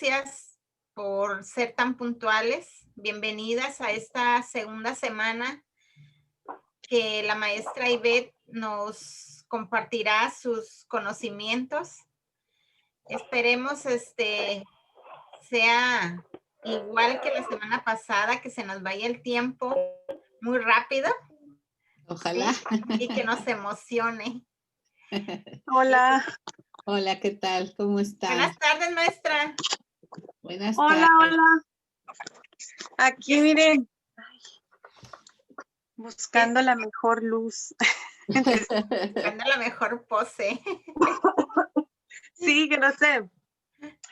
gracias por ser tan puntuales. Bienvenidas a esta segunda semana que la maestra Ivette nos compartirá sus conocimientos. Esperemos sea igual que la semana pasada, que se nos vaya el tiempo muy rápido, Ojalá. ¿sí? Y que nos emocione. Hola. Hola, ¿qué tal? ¿Cómo están? Buenas tardes, maestra. Buenas Hola, tardes. hola. Aquí miren, buscando la mejor luz. Buscando la mejor pose. Sí, que no sé.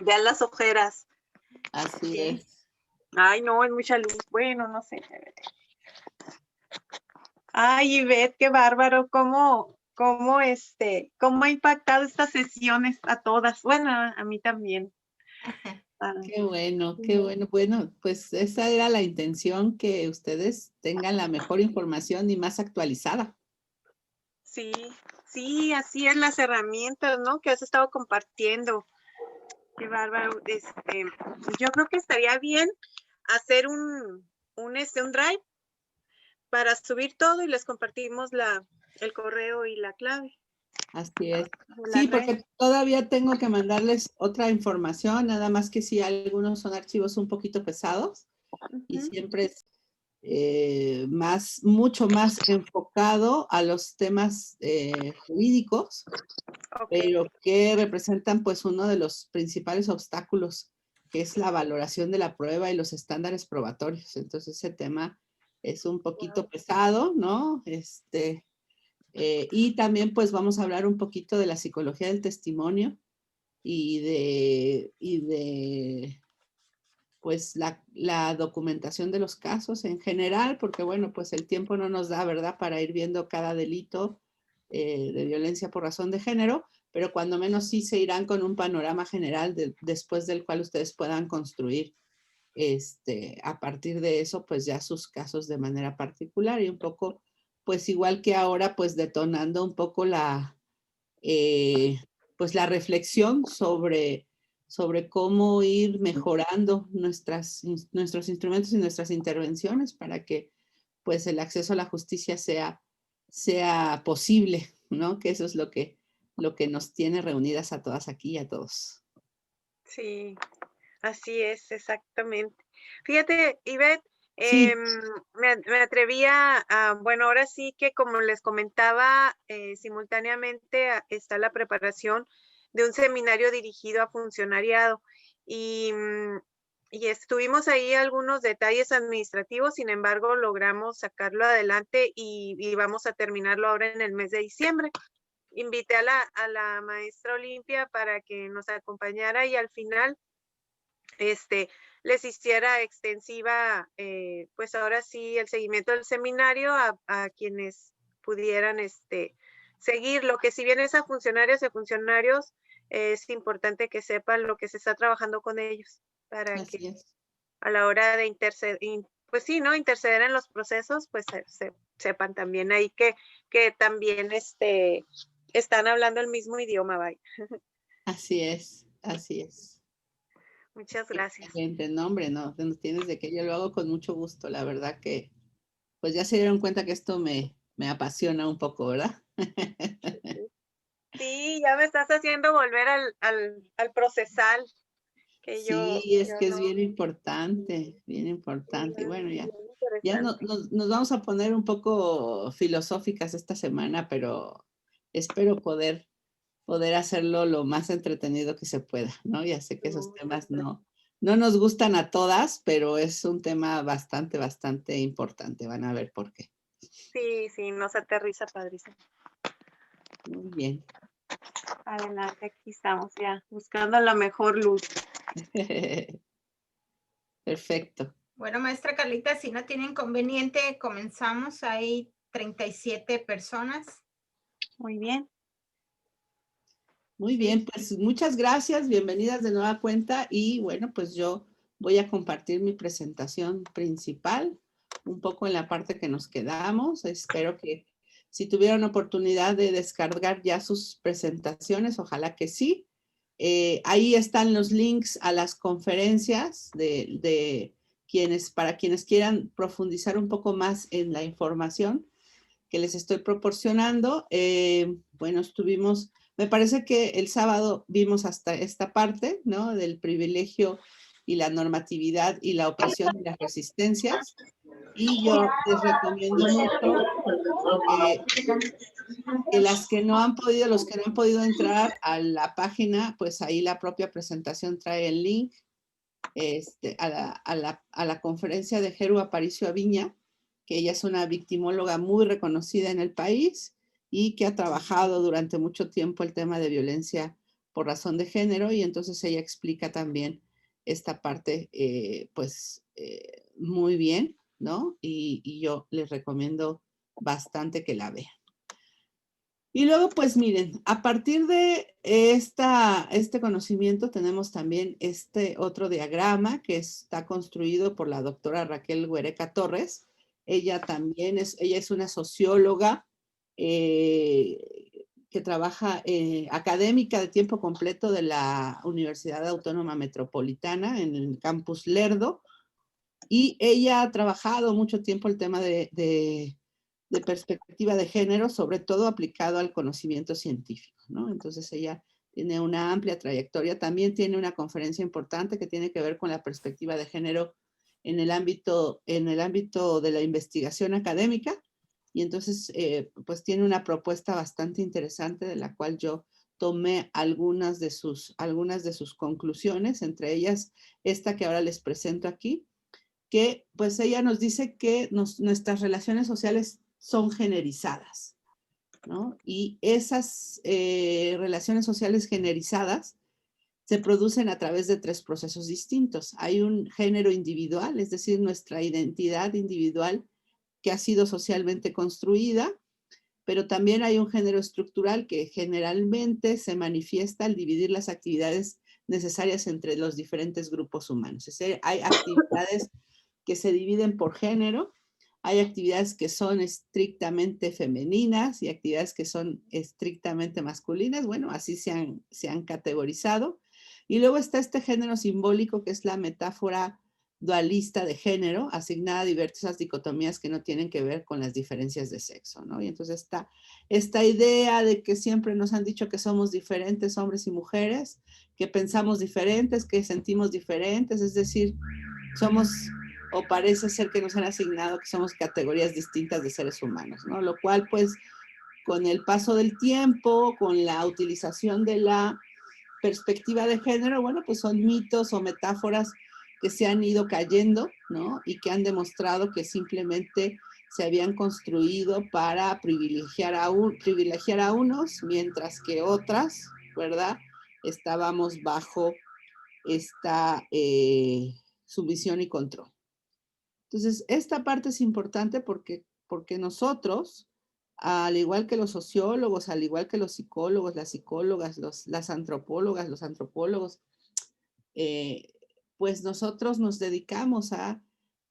Vean las ojeras. Así Sí. es. Ay, no, es mucha luz. Bueno, no sé. Ay, Ivette, qué bárbaro. ¿Cómo ha impactado estas sesiones a todas? Bueno, a mí también. Qué bueno, qué bueno. Bueno, pues esa era la intención, que ustedes tengan la mejor información y más actualizada. Sí, sí, así es, las herramientas, ¿no? Que has estado compartiendo. Qué bárbaro. Yo creo que estaría bien hacer un drive para subir todo y les compartimos el correo y la clave. Así es. de la Sí, red. porque todavía tengo que mandarles otra información, nada más que sí, algunos son archivos un poquito pesados y Ujú. siempre es mucho más enfocado a los temas jurídicos, Ok. pero que representan pues uno de los principales obstáculos, que es la valoración de la prueba y los estándares probatorios. Entonces ese tema es un poquito Wow. pesado, ¿no? Y también pues vamos a hablar un poquito de la psicología del testimonio y de pues la documentación de los casos en general, porque bueno, pues el tiempo no nos da, ¿verdad?, para ir viendo cada delito de violencia por razón de género, pero cuando menos sí se irán con un panorama general después del cual ustedes puedan construir a partir de eso, pues ya sus casos de manera particular y un poco, pues igual que ahora, pues detonando un poco pues la reflexión sobre cómo ir mejorando nuestros instrumentos y nuestras intervenciones para que pues el acceso a la justicia sea posible, ¿no? Que eso es lo que nos tiene reunidas a todas aquí y a todos. Sí, así es, exactamente. Fíjate, Ivette, Sí, me atrevía bueno, ahora sí que como les comentaba, simultáneamente está la preparación de un seminario dirigido a funcionariado y estuvimos ahí algunos detalles administrativos, sin embargo, logramos sacarlo adelante y vamos a terminarlo ahora en el mes de diciembre. Invité a la maestra Olimpia para que nos acompañara y al final les hiciera extensiva, pues ahora sí, el seguimiento del seminario a quienes pudieran seguir. Lo que si bien es a funcionarios y funcionarios, es importante que sepan lo que se está trabajando con ellos para que así es. a la hora de pues sí, ¿no? Interceder en los procesos, pues sepan también ahí que también están hablando el mismo idioma, vaya. Así es, así es. Muchas gracias. Excelente, no, hombre, no tienes de qué, yo lo hago con mucho gusto, la verdad que, pues ya se dieron cuenta que esto me apasiona un poco, ¿verdad? Sí, ya me estás haciendo volver al procesal, que yo Sí, es que es no. bien importante, bien Sí, importante. Y bueno, ya, bien ya interesante. nos vamos a poner un poco filosóficas esta semana, pero espero poder hacerlo lo más entretenido que se pueda, ¿no? Ya sé que esos No, temas no nos gustan a todas, pero es un tema bastante, bastante importante. Van a ver por qué. sí, sí, nos aterriza padrísimo. Muy bien. Adelante, aquí estamos ya, buscando la mejor luz. Perfecto. Bueno, maestra Carlita, si no tiene inconveniente, comenzamos. Hay 37 personas. Muy bien. Muy Sí. bien, pues muchas gracias, bienvenidas de nueva cuenta y bueno, pues yo voy a compartir mi presentación principal, un poco en la parte que nos quedamos. Espero que si tuvieron oportunidad de descargar ya sus presentaciones, ojalá que sí. Ahí están los links a las conferencias para quienes quieran profundizar un poco más en la información que les estoy proporcionando. Bueno, me parece que el sábado vimos hasta esta parte, ¿no? Del privilegio y la normatividad y la opresión y las resistencias. Y yo les recomiendo mucho que los que no han podido entrar a la página, pues ahí la propia presentación trae el link a la conferencia de Jeru Aparicio Aviña, que ella es una victimóloga muy reconocida en el país y que ha trabajado durante mucho tiempo el tema de violencia por razón de género, y entonces ella explica también esta parte muy bien, ¿no? Y yo les recomiendo bastante que la vean. Y luego, pues miren, a partir de este conocimiento tenemos también este otro diagrama que está construido por la doctora Raquel Huereca Torres. Ella es una socióloga que trabaja académica de tiempo completo de la Universidad Autónoma Metropolitana en el campus Lerdo. Y ella ha trabajado mucho tiempo el tema de perspectiva de género, sobre todo aplicado al conocimiento científico, ¿no? Entonces ella tiene una amplia trayectoria, también tiene una conferencia importante que tiene que ver con la perspectiva de género en el ámbito de la investigación académica, y entonces pues tiene una propuesta bastante interesante de la cual yo tomé algunas de sus conclusiones, entre ellas esta que ahora les presento aquí, que pues ella nos dice que nuestras relaciones sociales son generizadas, ¿no? Y esas relaciones sociales generizadas se producen a través de 3 procesos distintos. Hay un género individual, es decir, nuestra identidad individual que ha sido socialmente construida, pero también hay un género estructural que generalmente se manifiesta al dividir las actividades necesarias entre los diferentes grupos humanos. Es decir, hay actividades que se dividen por género, hay actividades que son estrictamente femeninas y actividades que son estrictamente masculinas. Bueno, así se han categorizado. Y luego está este género simbólico, que es la metáfora dualista de género, asignada a diversas dicotomías que no tienen que ver con las diferencias de sexo, ¿no? Y entonces está esta idea de que siempre nos han dicho que somos diferentes hombres y mujeres, que pensamos diferentes, que sentimos diferentes, es decir, o parece ser que nos han asignado que somos categorías distintas de seres humanos, ¿no? Lo cual, pues, con el paso del tiempo, con la utilización de la perspectiva de género, bueno, pues son mitos o metáforas que se han ido cayendo, ¿no? Y que han demostrado que simplemente se habían construido para privilegiar a unos, mientras que otras, ¿verdad? Estábamos bajo esta sumisión y control. Entonces, esta parte es importante porque nosotros, al igual que los sociólogos, al igual que los psicólogos, las psicólogas, las antropólogas, los antropólogos, pues nosotros nos dedicamos a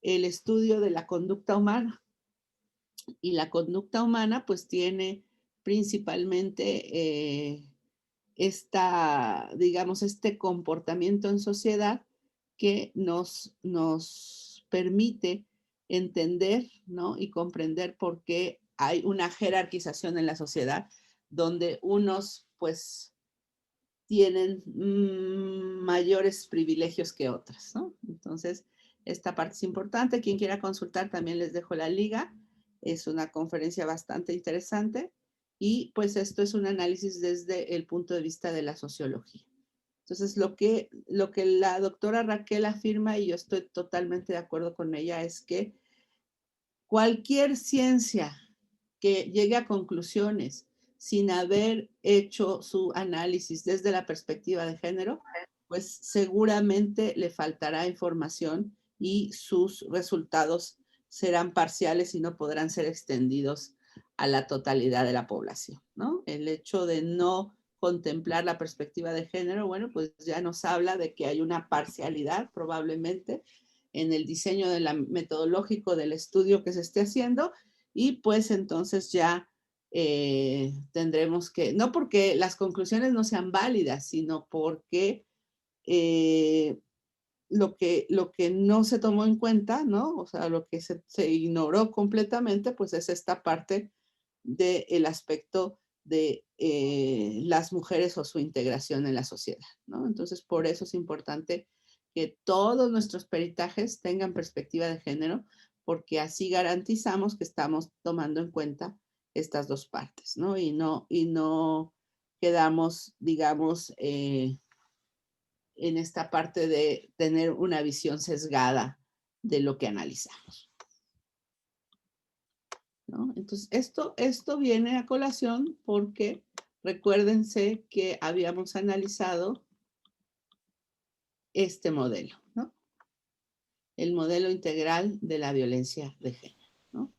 el estudio de la conducta humana. Y la conducta humana pues tiene principalmente este comportamiento en sociedad que nos permite entender, ¿no? Y comprender por qué hay una jerarquización en la sociedad donde unos pues tienen mayores privilegios que otras, ¿no? Entonces, esta parte es importante. Quien quiera consultar, también les dejo la liga. Es una conferencia bastante interesante y pues esto es un análisis desde el punto de vista de la sociología. Entonces, lo que la doctora Raquel afirma, y yo estoy totalmente de acuerdo con ella, es que cualquier ciencia que llegue a conclusiones sin haber hecho su análisis desde la perspectiva de género, pues seguramente le faltará información y sus resultados serán parciales y no podrán ser extendidos a la totalidad de la población, ¿no? El hecho de no contemplar la perspectiva de género, bueno, pues ya nos habla de que hay una parcialidad probablemente en el diseño metodológico del estudio que se esté haciendo, y pues entonces ya tendremos que, no porque las conclusiones no sean válidas, sino porque lo que no se tomó en cuenta, ¿no? O sea, lo que se ignoró completamente, pues es esta parte del aspecto de las mujeres o su integración en la sociedad, ¿no? Entonces, por eso es importante que todos nuestros peritajes tengan perspectiva de género, porque así garantizamos que estamos tomando en cuenta estas dos partes, ¿no? Y no quedamos, digamos, en esta parte de tener una visión sesgada de lo que analizamos, ¿no? Entonces, esto viene a colación porque recuérdense que habíamos analizado este modelo, ¿no? El modelo integral de la violencia de género, ¿no?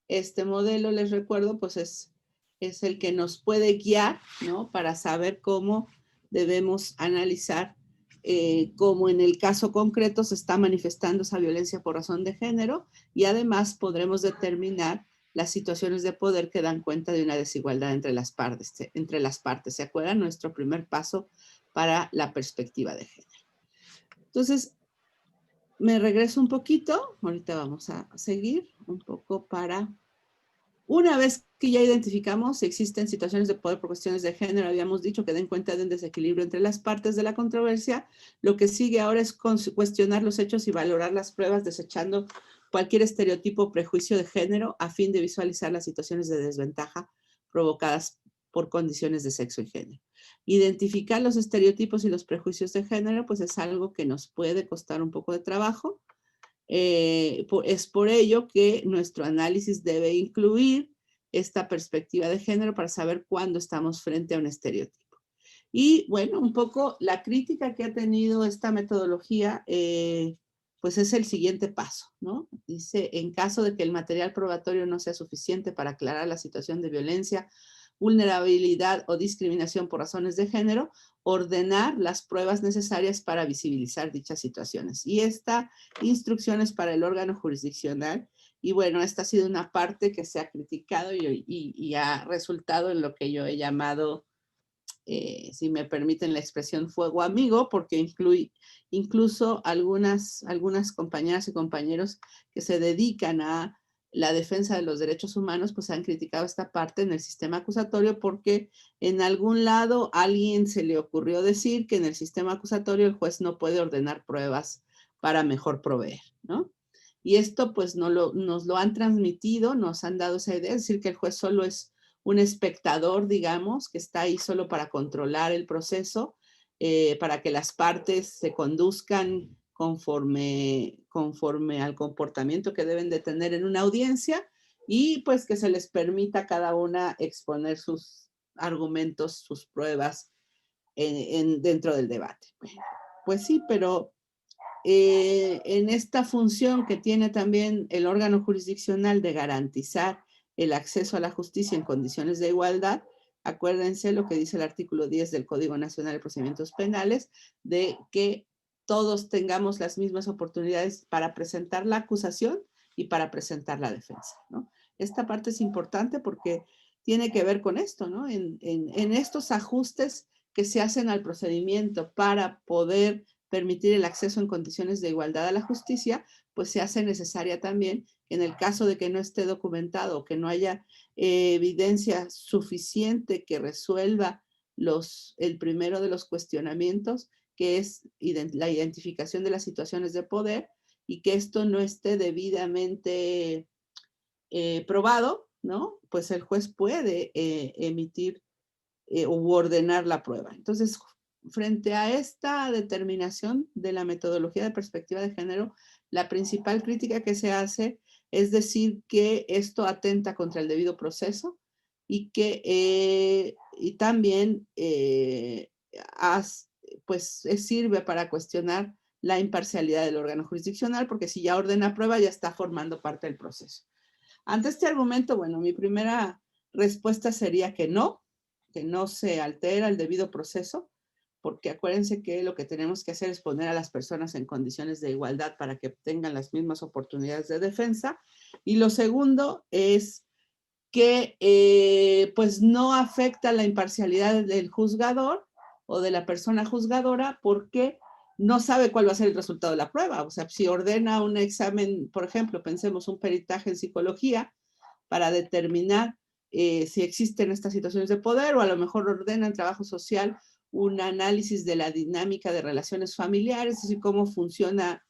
Este modelo, les recuerdo, pues es el que nos puede guiar, ¿no? Para saber cómo debemos analizar cómo en el caso concreto se está manifestando esa violencia por razón de género, y además podremos determinar las situaciones de poder que dan cuenta de una desigualdad entre las partes. ¿Se acuerdan? Nuestro primer paso para la perspectiva de género. Entonces, me regreso un poquito, ahorita vamos a seguir un poco para... Una vez que ya identificamos si existen situaciones de poder por cuestiones de género, habíamos dicho que den cuenta de un desequilibrio entre las partes de la controversia, lo que sigue ahora es cuestionar los hechos y valorar las pruebas, desechando cualquier estereotipo o prejuicio de género a fin de visualizar las situaciones de desventaja provocadas por condiciones de sexo y género. Identificar los estereotipos y los prejuicios de género, pues es algo que nos puede costar un poco de trabajo. Es por ello que nuestro análisis debe incluir esta perspectiva de género para saber cuándo estamos frente a un estereotipo. Y bueno, un poco la crítica que ha tenido esta metodología, pues es el siguiente paso, ¿no? Dice, en caso de que el material probatorio no sea suficiente para aclarar la situación de violencia, vulnerabilidad o discriminación por razones de género, ordenar las pruebas necesarias para visibilizar dichas situaciones. Y esta instrucción es para el órgano jurisdiccional. Y bueno, esta ha sido una parte que se ha criticado y ha resultado en lo que yo he llamado, si me permiten la expresión, fuego amigo, porque incluye incluso algunas compañeras y compañeros que se dedican a la defensa de los derechos humanos, pues han criticado esta parte en el sistema acusatorio porque en algún lado a alguien se le ocurrió decir que en el sistema acusatorio el juez no puede ordenar pruebas para mejor proveer, ¿no? Y esto pues nos lo han transmitido, nos han dado esa idea, es decir, que el juez solo es un espectador, digamos, que está ahí solo para controlar el proceso, para que las partes se conduzcan conforme al comportamiento que deben de tener en una audiencia, y pues que se les permita a cada una exponer sus argumentos, sus pruebas dentro del debate. Pues sí, pero en esta función que tiene también el órgano jurisdiccional de garantizar el acceso a la justicia en condiciones de igualdad, acuérdense lo que dice el artículo 10 del Código Nacional de Procedimientos Penales, de que todos tengamos las mismas oportunidades para presentar la acusación y para presentar la defensa, ¿no? Esta parte es importante porque tiene que ver con esto, ¿no? En estos ajustes que se hacen al procedimiento para poder permitir el acceso en condiciones de igualdad a la justicia, pues se hace necesaria también, en el caso de que no esté documentado o que no haya evidencia suficiente que resuelva el primero de los cuestionamientos, que es la identificación de las situaciones de poder, y que esto no esté debidamente probado, ¿no? Pues el juez puede emitir u ordenar la prueba. Entonces, frente a esta determinación de la metodología de perspectiva de género, la principal crítica que se hace es decir que esto atenta contra el debido proceso y que y también pues sirve para cuestionar la imparcialidad del órgano jurisdiccional, porque si ya ordena prueba ya está formando parte del proceso. Ante este argumento, bueno, mi primera respuesta sería que no se altera el debido proceso, porque acuérdense que lo que tenemos que hacer es poner a las personas en condiciones de igualdad para que tengan las mismas oportunidades de defensa. Y lo segundo es que pues no afecta la imparcialidad del juzgador o de la persona juzgadora porque no sabe cuál va a ser el resultado de la prueba. O sea, si ordena un examen, por ejemplo, pensemos un peritaje en psicología para determinar si existen estas situaciones de poder, o a lo mejor ordena en trabajo social un análisis de la dinámica de relaciones familiares, es decir, cómo funcionan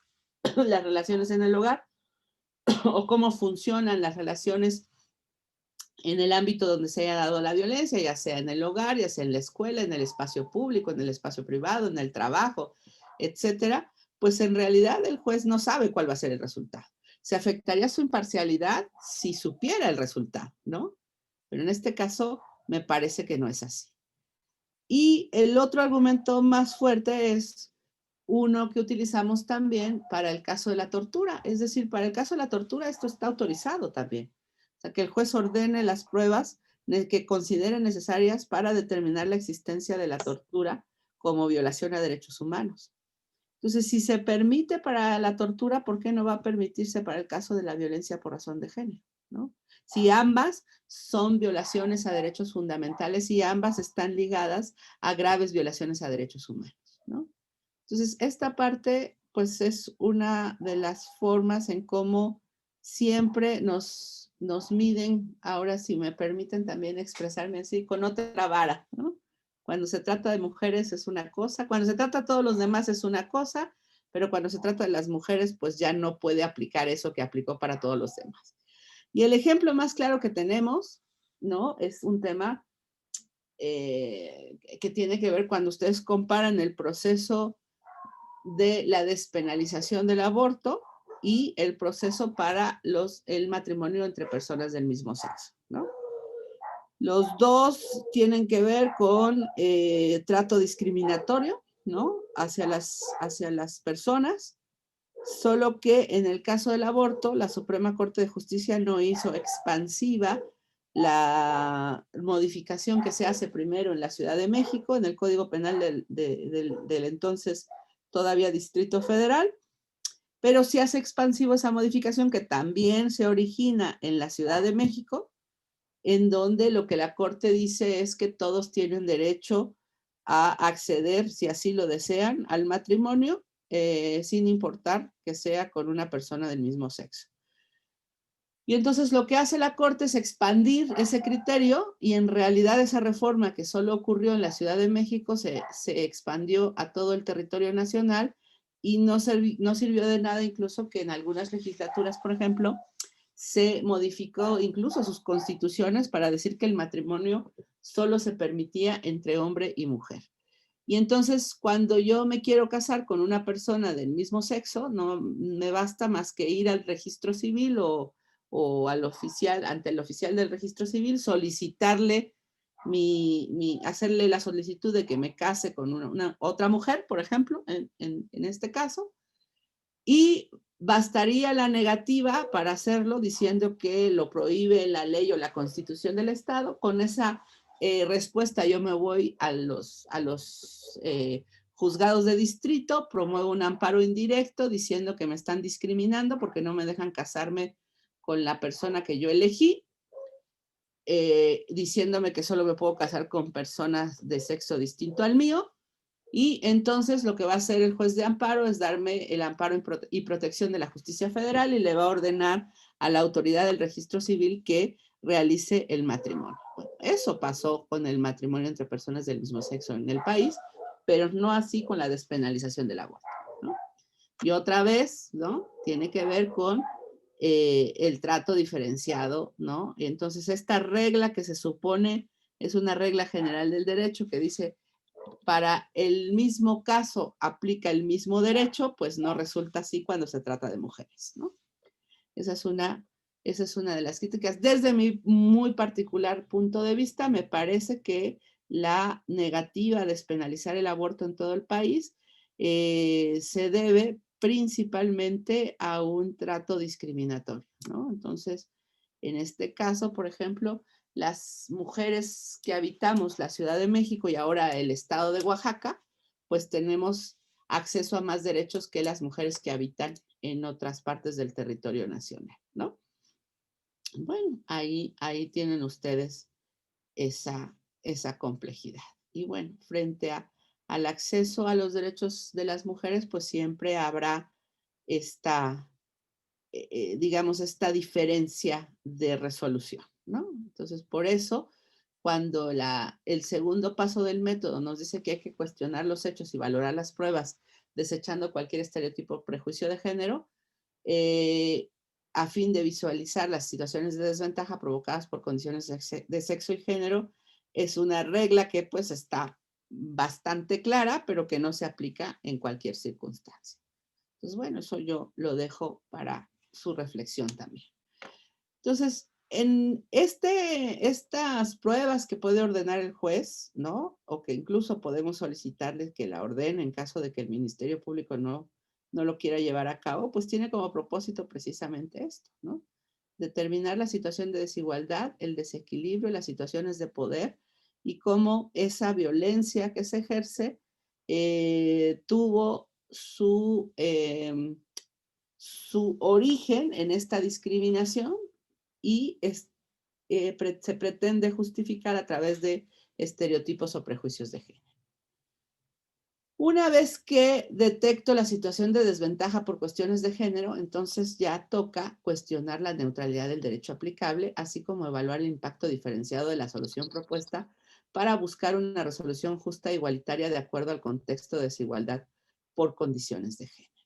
las relaciones en el hogar o cómo funcionan las relaciones en el ámbito donde se haya dado la violencia, ya sea en el hogar, ya sea en la escuela, en el espacio público, en el espacio privado, en el trabajo, etcétera, pues en realidad el juez no sabe cuál va a ser el resultado. Se afectaría su imparcialidad si supiera el resultado, ¿no? Pero en este caso me parece que no es así. Y el otro argumento más fuerte es uno que utilizamos también para el caso de la tortura. Es decir, para el caso de la tortura esto está autorizado también. O sea, que el juez ordene las pruebas que considere necesarias para determinar la existencia de la tortura como violación a derechos humanos. Entonces, si se permite para la tortura, ¿por qué no va a permitirse para el caso de la violencia por razón de género? ¿No? Si ambas son violaciones a derechos fundamentales y ambas están ligadas a graves violaciones a derechos humanos, ¿no? Entonces, esta parte, pues, es una de las formas en cómo siempre nos miden, ahora si me permiten también expresarme así, con otra vara, ¿no? Cuando se trata de mujeres es una cosa, cuando se trata de todos los demás es una cosa, pero cuando se trata de las mujeres, pues ya no puede aplicar eso que aplicó para todos los demás. Y el ejemplo más claro que tenemos, ¿no? Es un tema que tiene que ver cuando ustedes comparan el proceso de la despenalización del aborto y el proceso para el matrimonio entre personas del mismo sexo, ¿no? Los dos tienen que ver con trato discriminatorio, ¿no? Hacia las personas, solo que en el caso del aborto, la Suprema Corte de Justicia no hizo expansiva la modificación que se hace primero en la Ciudad de México, en el Código Penal del entonces todavía Distrito Federal, pero sí hace expansivo esa modificación que también se origina en la Ciudad de México, en donde lo que la Corte dice es que todos tienen derecho a acceder, si así lo desean, al matrimonio, sin importar que sea con una persona del mismo sexo. Y entonces lo que hace la Corte es expandir ese criterio y en realidad esa reforma que solo ocurrió en la Ciudad de México se expandió a todo el territorio nacional y no sirvió de nada incluso que en algunas legislaturas, por ejemplo, se modificó incluso sus constituciones para decir que el matrimonio solo se permitía entre hombre y mujer. Y entonces, cuando yo me quiero casar con una persona del mismo sexo, no me basta más que ir al registro civil o al oficial, ante el oficial del registro civil, solicitarle hacerle la solicitud de que me case con una otra mujer, por ejemplo, en este caso, y bastaría la negativa para hacerlo diciendo que lo prohíbe la ley o la constitución del Estado. Con esa respuesta yo me voy a los juzgados de distrito, promuevo un amparo indirecto diciendo que me están discriminando porque no me dejan casarme con la persona que yo elegí, diciéndome que solo me puedo casar con personas de sexo distinto al mío. Y entonces lo que va a hacer el juez de amparo es darme el amparo y protección de la justicia federal y le va a ordenar a la autoridad del registro civil que realice el matrimonio. Bueno, eso pasó con el matrimonio entre personas del mismo sexo en el país, pero no así con la despenalización del aborto, ¿no? Y otra vez, ¿no? Tiene que ver con el trato diferenciado, ¿no? Y entonces esta regla que se supone es una regla general del derecho que dice para el mismo caso aplica el mismo derecho, pues no resulta así cuando se trata de mujeres, ¿no? Esa es una de las críticas. Desde mi muy particular punto de vista, me parece que la negativa a despenalizar el aborto en todo el país se debe principalmente a un trato discriminatorio, ¿no? Entonces, en este caso, por ejemplo, las mujeres que habitamos la Ciudad de México y ahora el estado de Oaxaca, pues tenemos acceso a más derechos que las mujeres que habitan en otras partes del territorio nacional, ¿no? Bueno, ahí tienen ustedes esa complejidad. Y bueno, frente al acceso a los derechos de las mujeres, pues siempre habrá esta, digamos, esta diferencia de resolución, ¿no? Entonces, por eso, cuando el segundo paso del método nos dice que hay que cuestionar los hechos y valorar las pruebas, desechando cualquier estereotipo o prejuicio de género, a fin de visualizar las situaciones de desventaja provocadas por condiciones de sexo y género, es una regla que pues está bastante clara, pero que no se aplica en cualquier circunstancia. Entonces, bueno, eso yo lo dejo para su reflexión también. Entonces, en estas pruebas que puede ordenar el juez, ¿no? O que incluso podemos solicitarle que la ordene en caso de que el Ministerio Público no lo quiera llevar a cabo, pues tiene como propósito precisamente esto, ¿no? Determinar la situación de desigualdad, el desequilibrio, las situaciones de poder y cómo esa violencia que se ejerce tuvo su origen en esta discriminación y se pretende justificar a través de estereotipos o prejuicios de género. Una vez que detecto la situación de desventaja por cuestiones de género, entonces ya toca cuestionar la neutralidad del derecho aplicable, así como evaluar el impacto diferenciado de la solución propuesta para buscar una resolución justa e igualitaria de acuerdo al contexto de desigualdad por condiciones de género.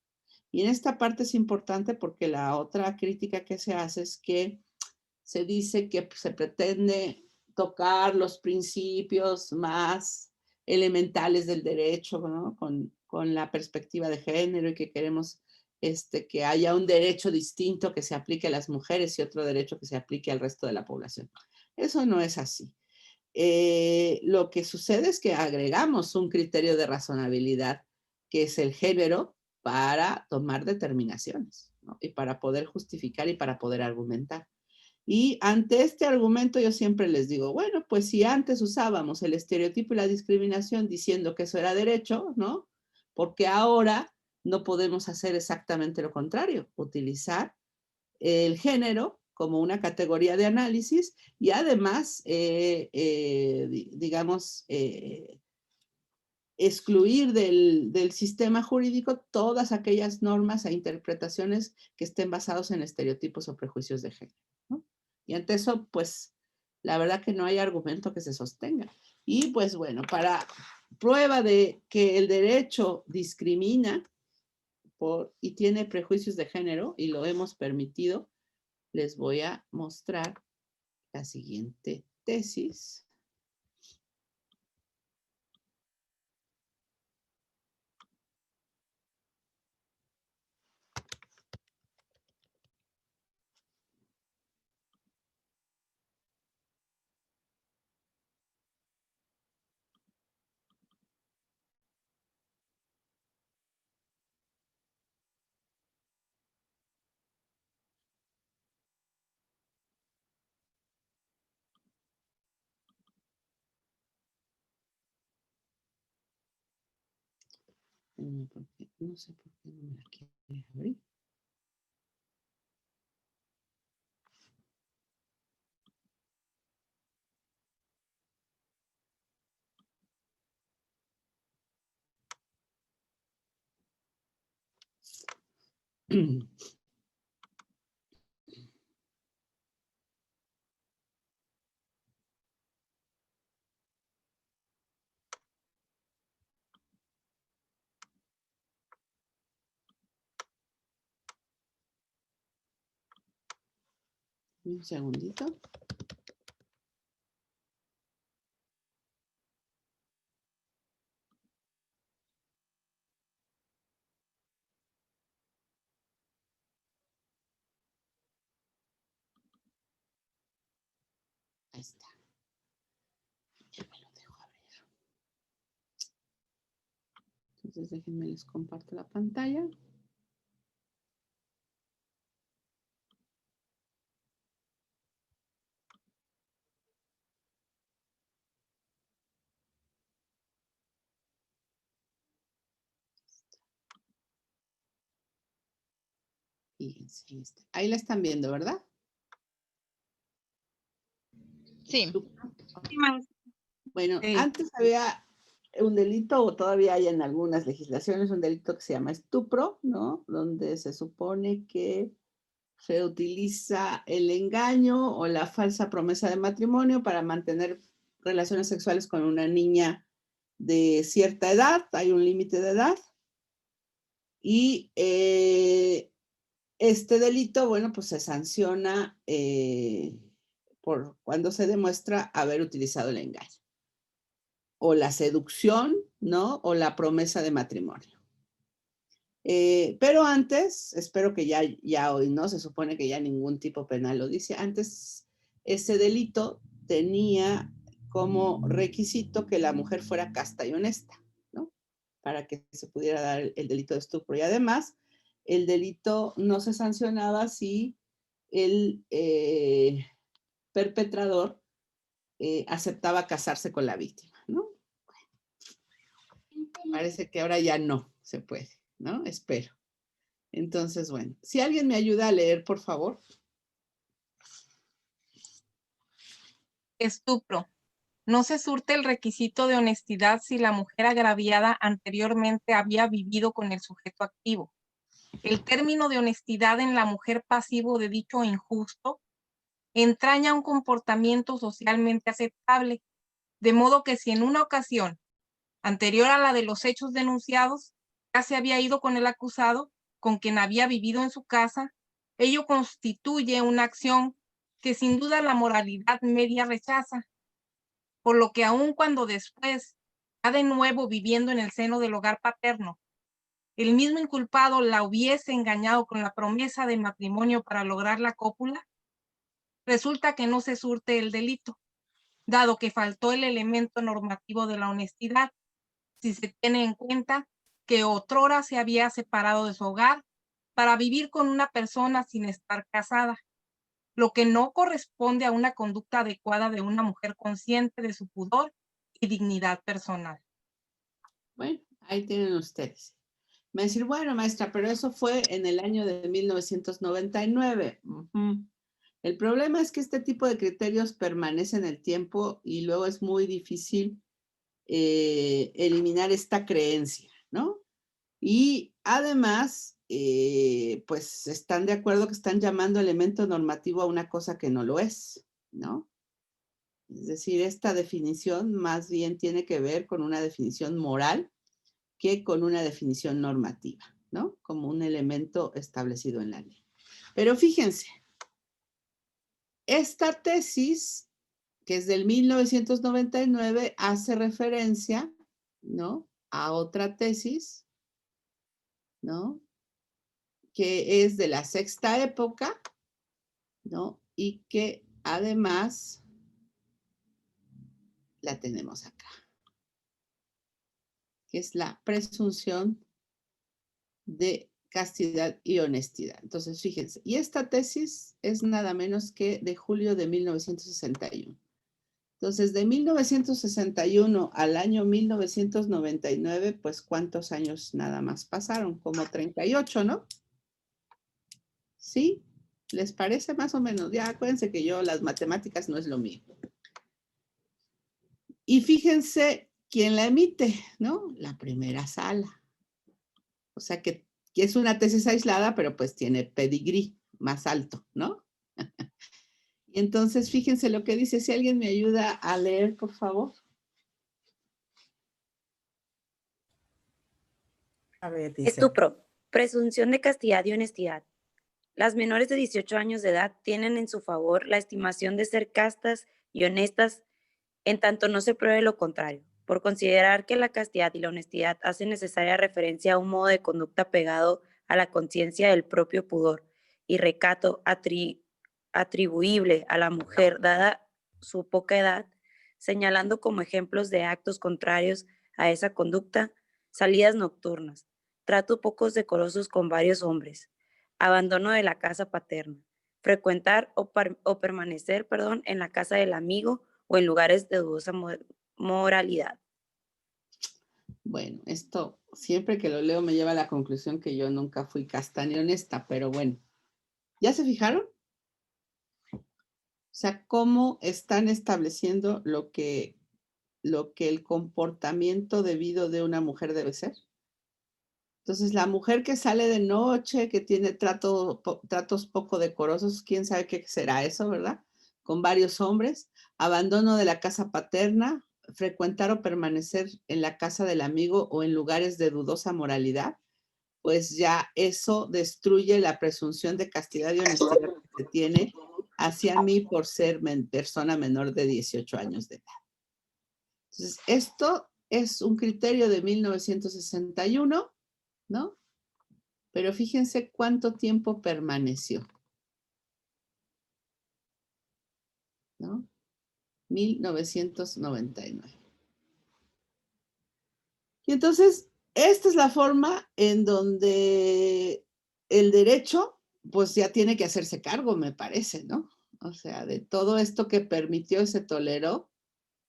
Y en esta parte es importante porque la otra crítica que se hace es que se dice que se pretende tocar los principios más elementales del derecho, ¿no? Con la perspectiva de género y que queremos que haya un derecho distinto que se aplique a las mujeres y otro derecho que se aplique al resto de la población. Eso no es así. Lo que sucede es que agregamos un criterio de razonabilidad, que es el género, para tomar determinaciones, ¿no? Y para poder justificar y para poder argumentar. Y ante este argumento yo siempre les digo, bueno, pues si antes usábamos el estereotipo y la discriminación diciendo que eso era derecho, ¿no? Porque ahora no podemos hacer exactamente lo contrario, utilizar el género como una categoría de análisis y además, digamos, excluir del sistema jurídico todas aquellas normas e interpretaciones que estén basados en estereotipos o prejuicios de género, ¿no? Y ante eso, pues, la verdad que no hay argumento que se sostenga. Y pues bueno, para prueba de que el derecho discrimina y tiene prejuicios de género y lo hemos permitido, les voy a mostrar la siguiente tesis. No sé por qué no me la quiere abrir. Un segundito. Ahí está. Ya me lo dejo abrir. Entonces déjenme les comparto la pantalla. Fíjense, ahí la están viendo, ¿verdad? Sí. Sí, maestra. Bueno, Sí. antes había un delito, o todavía hay en algunas legislaciones, un delito que se llama estupro, ¿no? Donde se supone que se utiliza el engaño o la falsa promesa de matrimonio para mantener relaciones sexuales con una niña de cierta edad, hay un límite de edad, y este delito, bueno, pues se sanciona por cuando se demuestra haber utilizado el engaño, o la seducción, ¿no? O la promesa de matrimonio. Pero antes, espero que ya hoy, ¿no? Se supone que ya ningún tipo penal lo dice. Antes, ese delito tenía como requisito que la mujer fuera casta y honesta, ¿no? Para que se pudiera dar el delito de estupro. Y además, el delito no se sancionaba si el perpetrador aceptaba casarse con la víctima, ¿no? Parece que ahora ya no se puede, ¿no? Espero. Entonces, bueno, si alguien me ayuda a leer, por favor. Estupro. No se surte el requisito de honestidad si la mujer agraviada anteriormente había vivido con el sujeto activo. El término de honestidad en la mujer pasivo de dicho injusto entraña un comportamiento socialmente aceptable, de modo que si en una ocasión anterior a la de los hechos denunciados ya se había ido con el acusado, con quien había vivido en su casa, ello constituye una acción que sin duda la moralidad media rechaza, por lo que aun cuando después, ya de nuevo viviendo en el seno del hogar paterno, el mismo inculpado la hubiese engañado con la promesa de matrimonio para lograr la cópula, resulta que no se surte el delito, dado que faltó el elemento normativo de la honestidad, si se tiene en cuenta que otrora se había separado de su hogar para vivir con una persona sin estar casada, lo que no corresponde a una conducta adecuada de una mujer consciente de su pudor y dignidad personal. Bueno, ahí tienen ustedes. Me va a decir, bueno, maestra, pero eso fue en el año de 1999. Uh-huh. El problema es que este tipo de criterios permanecen en el tiempo y luego es muy difícil eliminar esta creencia, ¿no? Y además, pues están de acuerdo que están llamando elemento normativo a una cosa que no lo es, ¿no? Es decir, esta definición más bien tiene que ver con una definición moral que con una definición normativa, ¿no? Como un elemento establecido en la ley. Pero fíjense, esta tesis, que es del 1999, hace referencia, ¿no? A otra tesis, ¿no? Que es de la sexta época, ¿no? Y que además la tenemos acá, que es la presunción de castidad y honestidad. Entonces, fíjense, y esta tesis es nada menos que de julio de 1961. Entonces, de 1961 al año 1999, pues, ¿cuántos años nada más pasaron? Como 38, ¿no? ¿Sí? ¿Les parece más o menos? Ya acuérdense que yo las matemáticas no es lo mío. Y fíjense quién la emite, ¿no? La primera sala. O sea que es una tesis aislada, pero pues tiene pedigrí más alto, ¿no? Y entonces fíjense lo que dice. Si alguien me ayuda a leer, por favor. A ver, dice. Estupro, presunción de castidad y honestidad. Las menores de 18 años de edad tienen en su favor la estimación de ser castas y honestas en tanto no se pruebe lo contrario, por considerar que la castidad y la honestidad hacen necesaria referencia a un modo de conducta pegado a la conciencia del propio pudor y recato atribuible a la mujer dada su poca edad, señalando como ejemplos de actos contrarios a esa conducta, salidas nocturnas, trato pocos decorosos con varios hombres, abandono de la casa paterna, frecuentar o permanecer, en la casa del amigo o en lugares de dudosa moralidad. Bueno, esto siempre que lo leo me lleva a la conclusión que yo nunca fui casta ni honesta, pero bueno. ¿Ya se fijaron? sea, cómo están estableciendo lo que el comportamiento debido de una mujer debe ser. Entonces, la mujer que sale de noche, que tiene tratos poco decorosos, quién sabe qué será eso, ¿verdad? Con varios hombres, abandono de la casa paterna, frecuentar o permanecer en la casa del amigo o en lugares de dudosa moralidad, pues ya eso destruye la presunción de castidad y honestidad que se tiene hacia mí por ser persona menor de 18 años de edad. Entonces, esto es un criterio de 1961, ¿no? Pero fíjense cuánto tiempo permaneció, ¿no? 1999. Y entonces, esta es la forma en donde el derecho, pues ya tiene que hacerse cargo, me parece, ¿no? O sea, de todo esto que permitió y se toleró,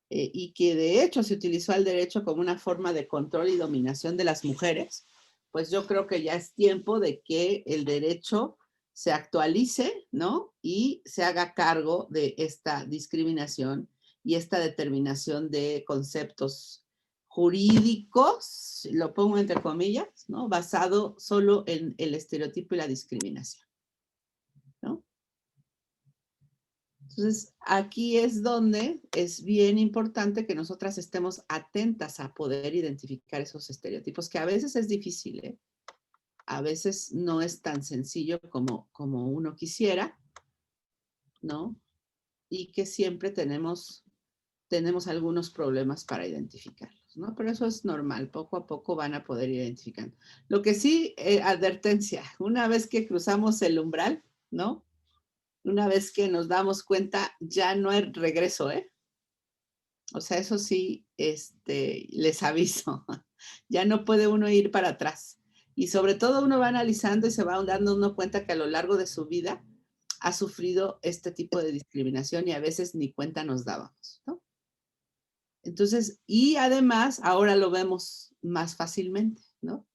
y que de hecho se utilizó al derecho como una forma de control y dominación de las mujeres, pues yo creo que ya es tiempo de que el derecho se actualice, ¿no? Y se haga cargo de esta discriminación y esta determinación de conceptos jurídicos, lo pongo entre comillas, ¿no? Basado solo en el estereotipo y la discriminación, ¿no? Entonces, aquí es donde es bien importante que nosotras estemos atentas a poder identificar esos estereotipos, que a veces es difícil, ¿eh? A veces no es tan sencillo como uno quisiera, ¿no? Y que siempre tenemos algunos problemas para identificarlos, ¿no? Pero eso es normal, poco a poco van a poder identificar. Lo que sí, advertencia, una vez que cruzamos el umbral, ¿no? Una vez que nos damos cuenta, ya no hay regreso, ¿eh? O sea, eso sí, les aviso, ya no puede uno ir para atrás. Y sobre todo uno va analizando y se va dando uno cuenta que a lo largo de su vida ha sufrido este tipo de discriminación y a veces ni cuenta nos dábamos, ¿no? Entonces, y además ahora lo vemos más fácilmente, ¿no?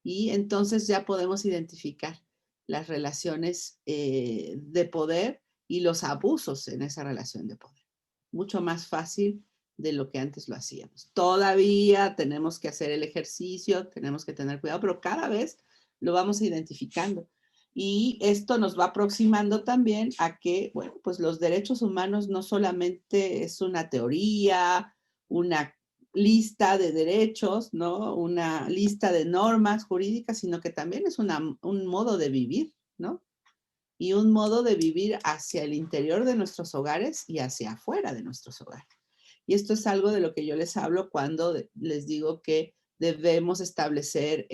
Y entonces ya podemos identificar las relaciones de poder y los abusos en esa relación de poder. Mucho más fácil de lo que antes lo hacíamos. Todavía tenemos que hacer el ejercicio, tenemos que tener cuidado, pero cada vez lo vamos identificando. Y esto nos va aproximando también a que, bueno, pues los derechos humanos no solamente es una teoría, una lista de derechos, ¿no? Una lista de normas jurídicas, sino que también es un modo de vivir, ¿no? Y un modo de vivir hacia el interior de nuestros hogares y hacia afuera de nuestros hogares. Y esto es algo de lo que yo les hablo cuando les digo que debemos establecer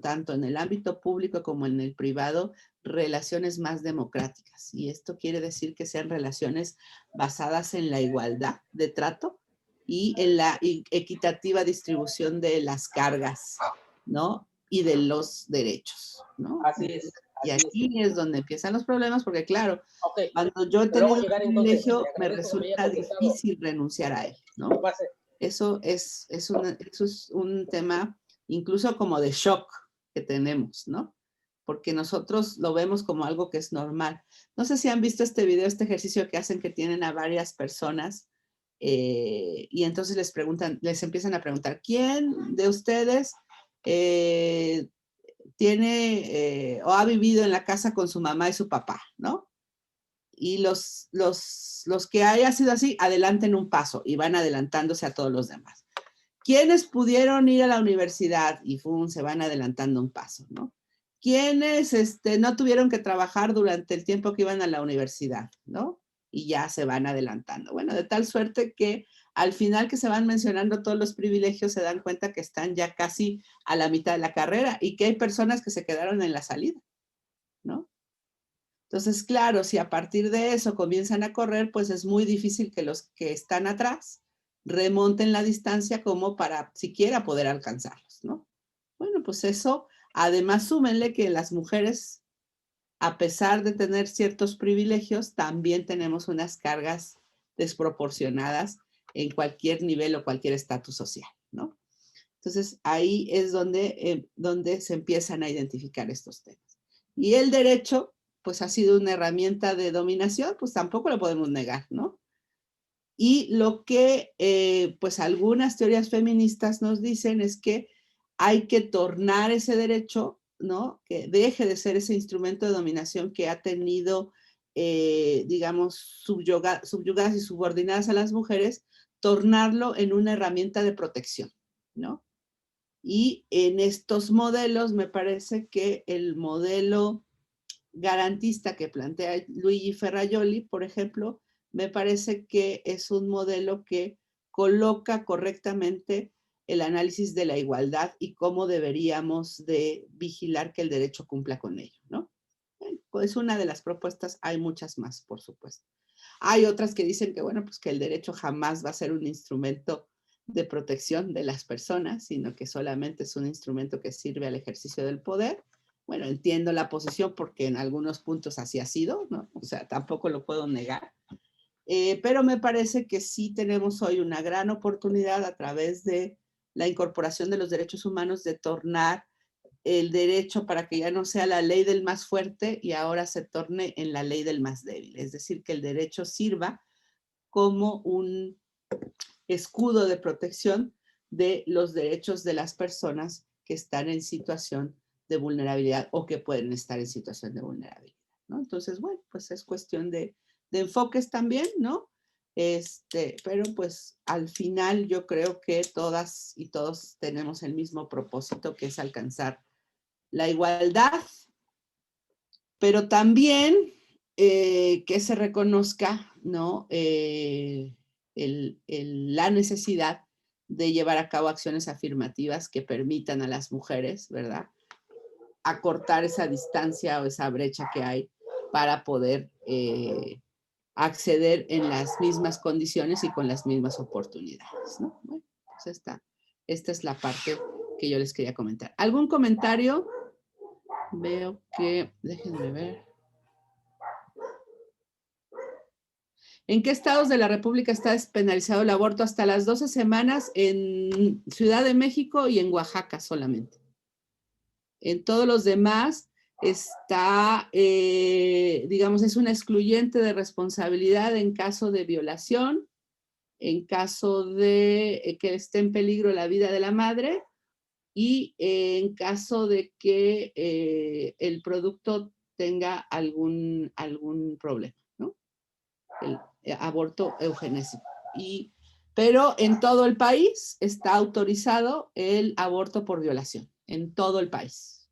tanto en el ámbito público como en el privado relaciones más democráticas. Y esto quiere decir que sean relaciones basadas en la igualdad de trato y en la equitativa distribución de las cargas, ¿no? Y de los derechos, ¿no? Así es. Y aquí es donde empiezan los problemas, porque claro, Okay. cuando yo he Pero luego tenido llegar, un entonces, privilegio, te me agradezco que me haya resulta contestado. difícil renunciar a él, ¿no? Que pase. Eso es un tema incluso como de shock que tenemos, ¿no? Porque nosotros lo vemos como algo que es normal. No sé si han visto este video, este ejercicio que hacen, que tienen a varias personas y entonces les empiezan a preguntar, ¿quién de ustedes tiene o ha vivido en la casa con su mamá y su papá, ¿no? Y los que haya sido así, adelanten un paso y van adelantándose a todos los demás. ¿Quiénes pudieron ir a la universidad? Y se van adelantando un paso, ¿no? ¿Quiénes no tuvieron que trabajar durante el tiempo que iban a la universidad, ¿no? Y ya se van adelantando. Bueno, de tal suerte que al final que se van mencionando todos los privilegios, se dan cuenta que están ya casi a la mitad de la carrera y que hay personas que se quedaron en la salida, ¿no? Entonces, claro, si a partir de eso comienzan a correr, pues es muy difícil que los que están atrás remonten la distancia como para siquiera poder alcanzarlos, ¿no? Bueno, pues eso, además súmenle que las mujeres, a pesar de tener ciertos privilegios, también tenemos unas cargas desproporcionadas en cualquier nivel o cualquier estatus social, ¿no? Entonces, ahí es donde se empiezan a identificar estos temas. Y el derecho pues ha sido una herramienta de dominación, pues tampoco lo podemos negar, ¿no? Y lo que pues algunas teorías feministas nos dicen es que hay que tornar ese derecho, ¿no? Que deje de ser ese instrumento de dominación que ha tenido, digamos, subyugadas y subordinadas a las mujeres, tornarlo en una herramienta de protección, ¿no? Y en estos modelos me parece que el modelo garantista que plantea Luigi Ferrajoli, por ejemplo, me parece que es un modelo que coloca correctamente el análisis de la igualdad y cómo deberíamos de vigilar que el derecho cumpla con ello, ¿no? Es una de las propuestas, hay muchas más, por supuesto. Hay otras que dicen que, bueno, pues que el derecho jamás va a ser un instrumento de protección de las personas, sino que solamente es un instrumento que sirve al ejercicio del poder. Bueno, entiendo la posición porque en algunos puntos así ha sido, ¿no? O sea, tampoco lo puedo negar. Pero me parece que sí tenemos hoy una gran oportunidad a través de la incorporación de los derechos humanos de tornar el derecho para que ya no sea la ley del más fuerte y ahora se torne en la ley del más débil. Es decir, que el derecho sirva como un escudo de protección de los derechos de las personas que están en situación de vulnerabilidad o que pueden estar en situación de vulnerabilidad, ¿no? Entonces, bueno, pues es cuestión de enfoques también, ¿no? Pero pues al final yo creo que todas y todos tenemos el mismo propósito, que es alcanzar la igualdad, pero también que se reconozca, ¿no? La necesidad de llevar a cabo acciones afirmativas que permitan a las mujeres, ¿verdad?, acortar esa distancia o esa brecha que hay para poder acceder en las mismas condiciones y con las mismas oportunidades, ¿no? Bueno, pues esta es la parte que yo les quería comentar. ¿Algún comentario? Veo que, déjenme ver. ¿En qué estados de la República está despenalizado el aborto? Hasta las 12 semanas en Ciudad de México y en Oaxaca solamente. En todos los demás está, digamos, es una excluyente de responsabilidad en caso de violación, en caso de que esté en peligro la vida de la madre y en caso de que el producto tenga algún problema, ¿no? El aborto eugenésico. Pero en todo el país está autorizado el aborto por violación, en todo el país,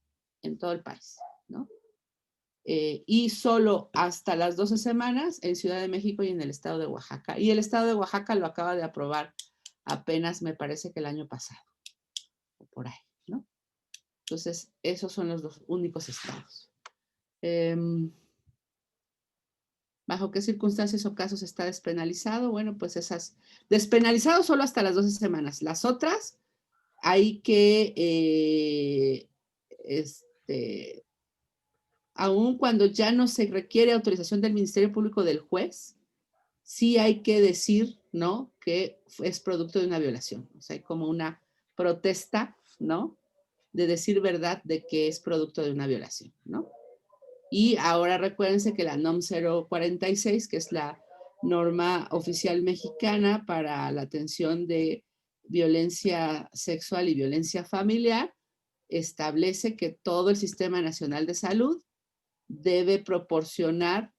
¿no? Y solo hasta las 12 semanas en Ciudad de México y en el estado de Oaxaca. Y el estado de Oaxaca lo acaba de aprobar apenas, me parece que el año pasado, o por ahí, ¿no? Entonces, esos son los dos únicos estados. ¿Bajo qué circunstancias o casos está despenalizado? Bueno, pues esas, despenalizado solo hasta las 12 semanas. Las otras, hay que, aun cuando ya no se requiere autorización del Ministerio Público del juez, sí hay que decir, ¿no?, que es producto de una violación. O sea, hay como una protesta, ¿no?, de decir verdad de que es producto de una violación, ¿no? Y ahora recuérdense que la NOM 046, que es la norma oficial mexicana para la atención de violencia sexual y violencia familiar, establece que todo el Sistema Nacional de Salud debe proporcionar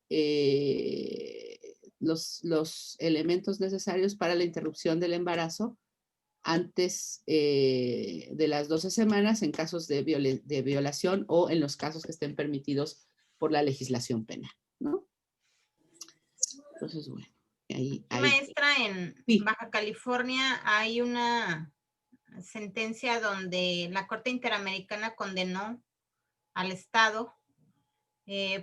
los elementos necesarios para la interrupción del embarazo antes de las 12 semanas en casos de violación o en los casos que estén permitidos por la legislación penal, ¿no? Entonces, bueno, ahí. Maestra, en sí. Baja California hay una sentencia donde la Corte Interamericana condenó al Estado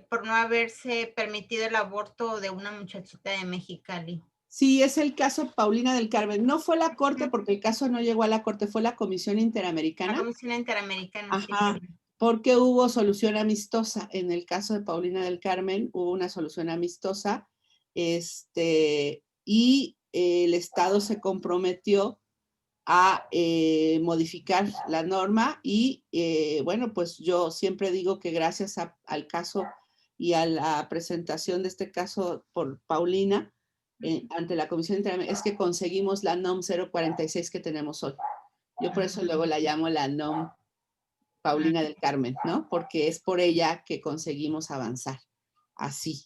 por no haberse permitido el aborto de una muchachita de Mexicali. Sí, es el caso Paulina del Carmen. No fue la Corte porque el caso no llegó a la Corte, fue la Comisión Interamericana. La Comisión Interamericana. Ajá, sí. Porque hubo solución amistosa. En el caso de Paulina del Carmen hubo una solución amistosa y el Estado se comprometió a modificar la norma y bueno, pues yo siempre digo que gracias al caso y a la presentación de este caso por Paulina ante la Comisión Interamericana, es que conseguimos la NOM 046 que tenemos hoy. Yo por eso luego la llamo la NOM Paulina del Carmen, ¿no? Porque es por ella que conseguimos avanzar así.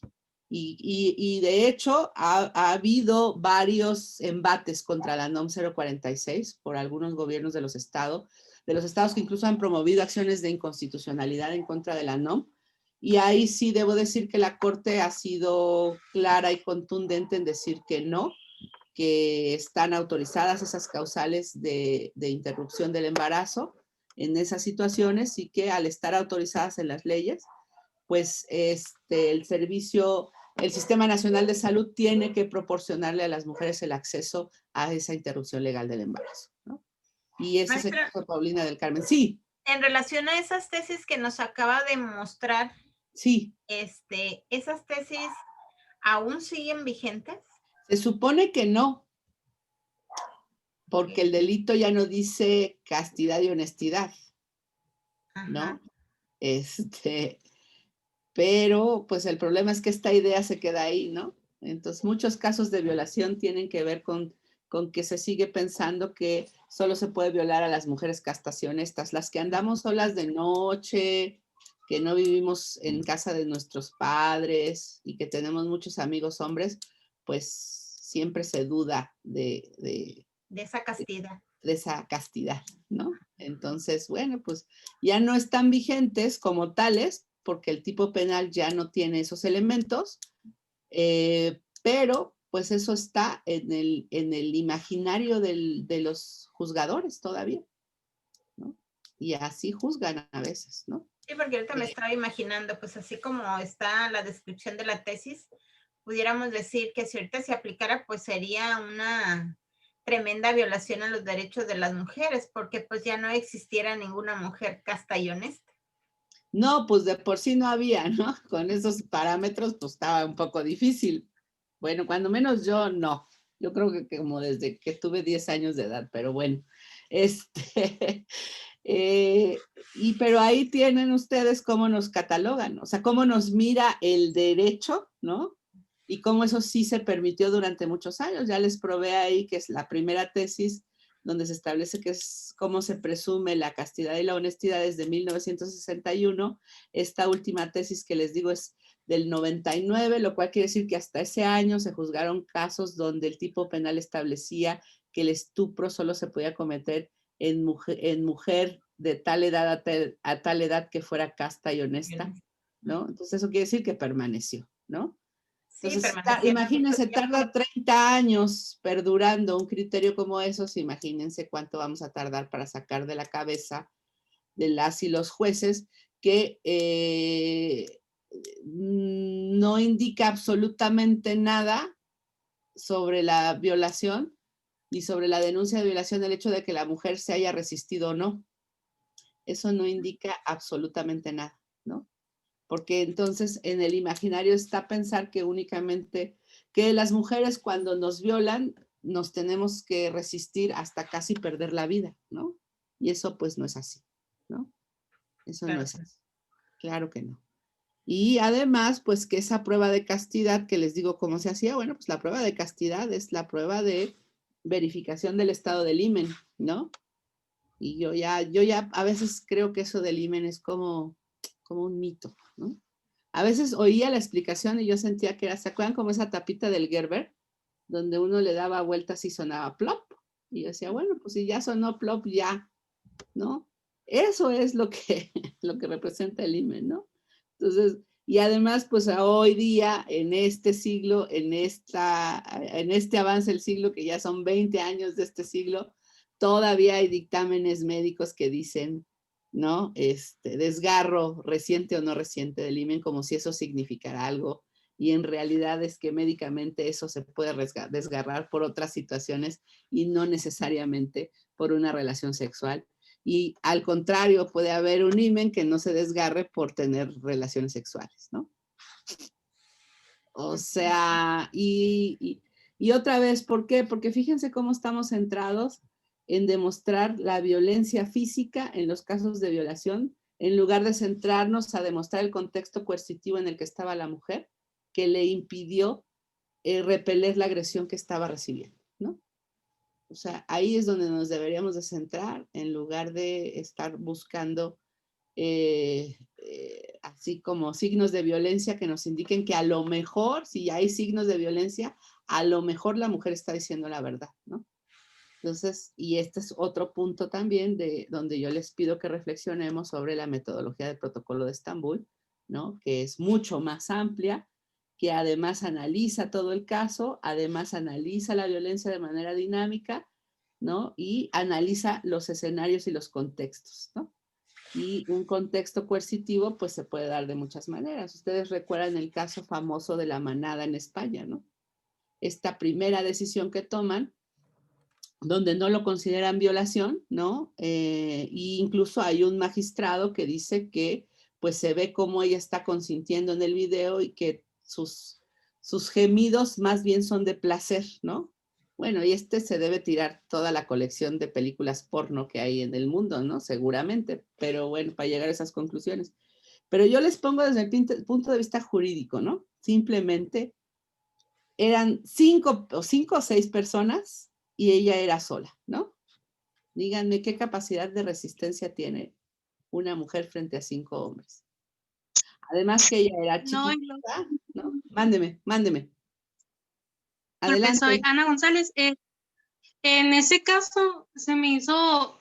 Y de hecho ha habido varios embates contra la NOM 046 por algunos gobiernos de los estados que incluso han promovido acciones de inconstitucionalidad en contra de la NOM. Y ahí sí debo decir que la Corte ha sido clara y contundente en decir que no, que están autorizadas esas causales de interrupción del embarazo en esas situaciones y que al estar autorizadas en las leyes, pues el Sistema Nacional de Salud tiene que proporcionarle a las mujeres el acceso a esa interrupción legal del embarazo, ¿no? Y ese es el caso de Paulina del Carmen. Sí. En relación a esas tesis que nos acaba de mostrar, sí. ¿Esas tesis aún siguen vigentes? Se supone que no, porque el delito ya no dice castidad y honestidad, ¿no? Ajá. Pero pues el problema es que esta idea se queda ahí, ¿no? Entonces muchos casos de violación tienen que ver con que se sigue pensando que solo se puede violar a las mujeres castas y honestas, las que andamos solas de noche, que no vivimos en casa de nuestros padres y que tenemos muchos amigos hombres, pues siempre se duda de esa castidad. De esa castidad, ¿no? Entonces, bueno, pues ya no están vigentes como tales, porque el tipo penal ya no tiene esos elementos, pero pues eso está en el imaginario de los juzgadores todavía, ¿no? Y así juzgan a veces, ¿no? Sí, porque ahorita me estaba imaginando, pues así como está la descripción de la tesis, pudiéramos decir que si ahorita se aplicara, pues sería una tremenda violación a los derechos de las mujeres, porque pues ya no existiera ninguna mujer casta y honesta. No, pues de por sí no había, ¿no? Con esos parámetros, pues estaba un poco difícil. Bueno, cuando menos yo no. Yo creo que como desde que tuve 10 años de edad, pero bueno. Pero ahí tienen ustedes cómo nos catalogan, o sea, cómo nos mira el derecho, ¿no? Y cómo eso sí se permitió durante muchos años. Ya les probé ahí que es la primera tesis donde se establece que es cómo se presume la castidad y la honestidad desde 1961. Esta última tesis que les digo es del 99, lo cual quiere decir que hasta ese año se juzgaron casos donde el tipo penal establecía que el estupro solo se podía cometer en mujer de tal edad a tal edad que fuera casta y honesta, ¿no? Entonces eso quiere decir que permaneció, ¿no? Entonces, sí, imagínense, tarda 30 años perdurando un criterio como esos, imagínense cuánto vamos a tardar para sacar de la cabeza de las y los jueces que no indica absolutamente nada sobre la violación ni sobre la denuncia de violación, el hecho de que la mujer se haya resistido o no. Eso no indica absolutamente nada, ¿no? Porque entonces en el imaginario está pensar que únicamente que las mujeres cuando nos violan nos tenemos que resistir hasta casi perder la vida, ¿no? Y eso pues no es así, ¿no? Eso no es así. Claro que no. Y además, pues que esa prueba de castidad que les digo cómo se hacía, bueno, pues la prueba de castidad es la prueba de verificación del estado del himen, ¿no? Y yo ya a veces creo que eso del himen es como un mito, ¿no? A veces oía la explicación y yo sentía que era, ¿se acuerdan como esa tapita del Gerber? Donde uno le daba vueltas y sonaba plop. Y yo decía, bueno, pues si ya sonó plop, ya, ¿no? Eso es lo que representa el himen, ¿no? Entonces, y además, pues hoy día, en este siglo, en este avance del siglo, que ya son 20 años de este siglo, todavía hay dictámenes médicos que dicen, ¿no? Desgarro reciente o no reciente del himen, como si eso significara algo. Y en realidad es que médicamente eso se puede desgarrar por otras situaciones y no necesariamente por una relación sexual. Y al contrario, puede haber un himen que no se desgarre por tener relaciones sexuales, ¿no? O sea, y otra vez, ¿por qué? Porque fíjense cómo estamos centrados en demostrar la violencia física en los casos de violación en lugar de centrarnos a demostrar el contexto coercitivo en el que estaba la mujer, que le impidió repeler la agresión que estaba recibiendo, ¿no? O sea, ahí es donde nos deberíamos de centrar en lugar de estar buscando así como signos de violencia que nos indiquen que a lo mejor, si hay signos de violencia, a lo mejor la mujer está diciendo la verdad, ¿no? Entonces, y este es otro punto también de donde yo les pido que reflexionemos sobre la metodología del protocolo de Estambul, ¿no? Que es mucho más amplia, que además analiza todo el caso, además analiza la violencia de manera dinámica, ¿no? Y analiza los escenarios y los contextos, ¿no? Y un contexto coercitivo, pues se puede dar de muchas maneras. Ustedes recuerdan el caso famoso de la manada en España, ¿no? Esta primera decisión que toman, donde no lo consideran violación, ¿no? Y incluso hay un magistrado que dice que pues se ve cómo ella está consintiendo en el video y que sus gemidos más bien son de placer, ¿no? Bueno, y se debe tirar toda la colección de películas porno que hay en el mundo, ¿no? Seguramente, pero bueno, para llegar a esas conclusiones. Pero yo les pongo desde el punto de vista jurídico, ¿no? Simplemente eran 5 o 6 personas y ella era sola, ¿no? Díganme qué capacidad de resistencia tiene una mujer frente a 5 hombres. Además que ella era chiquita, ¿no? Mándeme. Adelante. Soy Ana González. En ese caso se me hizo,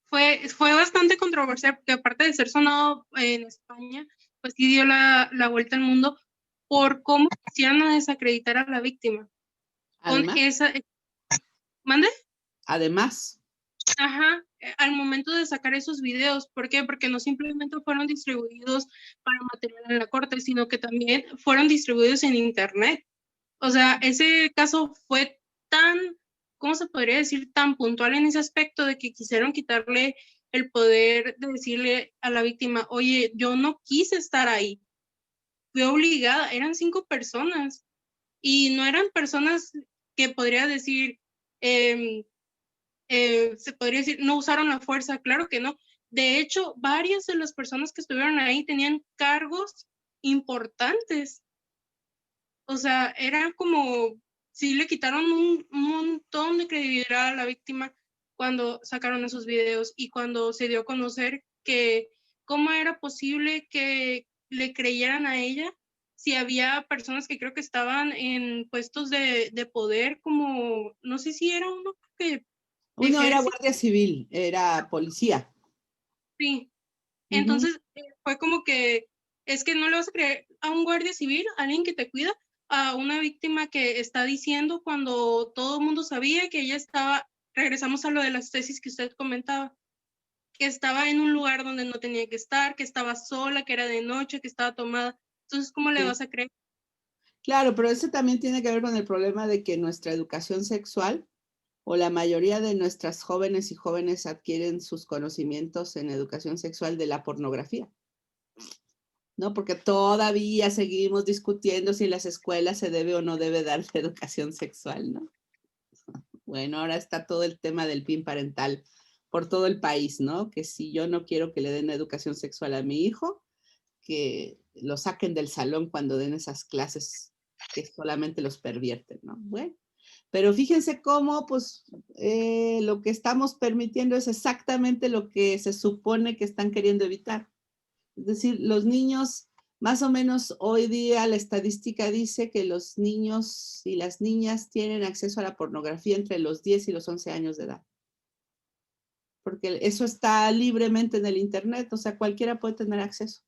fue bastante controversial, porque aparte de ser sonado en España, pues sí dio la vuelta al mundo por cómo quisieron desacreditar a la víctima. Además, Con esa... ¿Mande? Además. Ajá, al momento de sacar esos videos. ¿Por qué? Porque no simplemente fueron distribuidos para material en la corte, sino que también fueron distribuidos en internet. O sea, ese caso fue tan, ¿cómo se podría decir? Tan puntual en ese aspecto de que quisieron quitarle el poder de decirle a la víctima, oye, yo no quise estar ahí, fui obligada. Eran 5 personas y no eran personas que podría decir, se podría decir, no usaron la fuerza. Claro que no. De hecho, varias de las personas que estuvieron ahí tenían cargos importantes. O sea, era como si le quitaron un montón de credibilidad a la víctima cuando sacaron esos videos y cuando se dio a conocer que cómo era posible que le creyeran a ella si había personas que creo que estaban en puestos de poder, como, no sé si era uno que... Uno era guardia civil, era policía. Sí. Entonces, fue como que, es que no le vas a creer a un guardia civil, a alguien que te cuida, a una víctima que está diciendo cuando todo el mundo sabía que ella estaba, regresamos a lo de las tesis que usted comentaba, que estaba en un lugar donde no tenía que estar, que estaba sola, que era de noche, que estaba tomada. Entonces, ¿cómo le vas a creer? Claro, pero eso también tiene que ver con el problema de que nuestra educación sexual, o la mayoría de nuestras jóvenes y jóvenes adquieren sus conocimientos en educación sexual de la pornografía, ¿no? Porque todavía seguimos discutiendo si en las escuelas se debe o no debe dar educación sexual, ¿no? Bueno, ahora está todo el tema del PIN parental por todo el país, ¿no? Que si yo no quiero que le den educación sexual a mi hijo, que lo saquen del salón cuando den esas clases que solamente los pervierten, ¿no? Bueno. Pero fíjense cómo, pues, lo que estamos permitiendo es exactamente lo que se supone que están queriendo evitar. Es decir, los niños, más o menos hoy día la estadística dice que los niños y las niñas tienen acceso a la pornografía entre los 10 y los 11 años de edad. Porque eso está libremente en el internet, o sea, cualquiera puede tener acceso,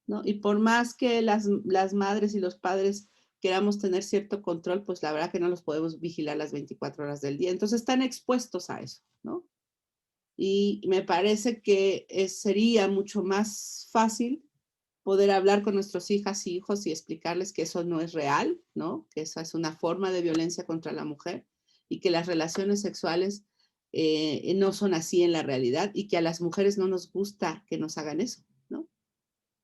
¿no? Y por más que las madres y los padres queramos tener cierto control, pues la verdad que no los podemos vigilar las 24 horas del día. Entonces están expuestos a eso, ¿no? Y me parece que sería mucho más fácil poder hablar con nuestros hijas y hijos y explicarles que eso no es real, ¿no? Que esa es una forma de violencia contra la mujer y que las relaciones sexuales no son así en la realidad y que a las mujeres no nos gusta que nos hagan eso, ¿no?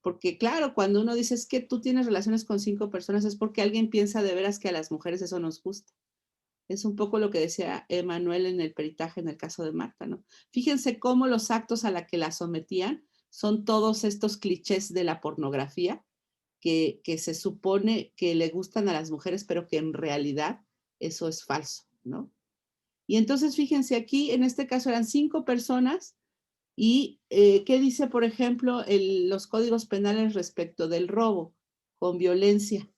Porque claro, cuando uno dice es que tú tienes relaciones con 5 personas es porque alguien piensa de veras que a las mujeres eso nos gusta. Es un poco lo que decía Emanuel en el peritaje en el caso de Marta, ¿no? Fíjense cómo los actos a la que la sometían son todos estos clichés de la pornografía que se supone que le gustan a las mujeres, pero que en realidad eso es falso, ¿no? Y entonces, fíjense, aquí en este caso eran 5 personas y ¿qué dice, por ejemplo, los códigos penales respecto del robo con violencia?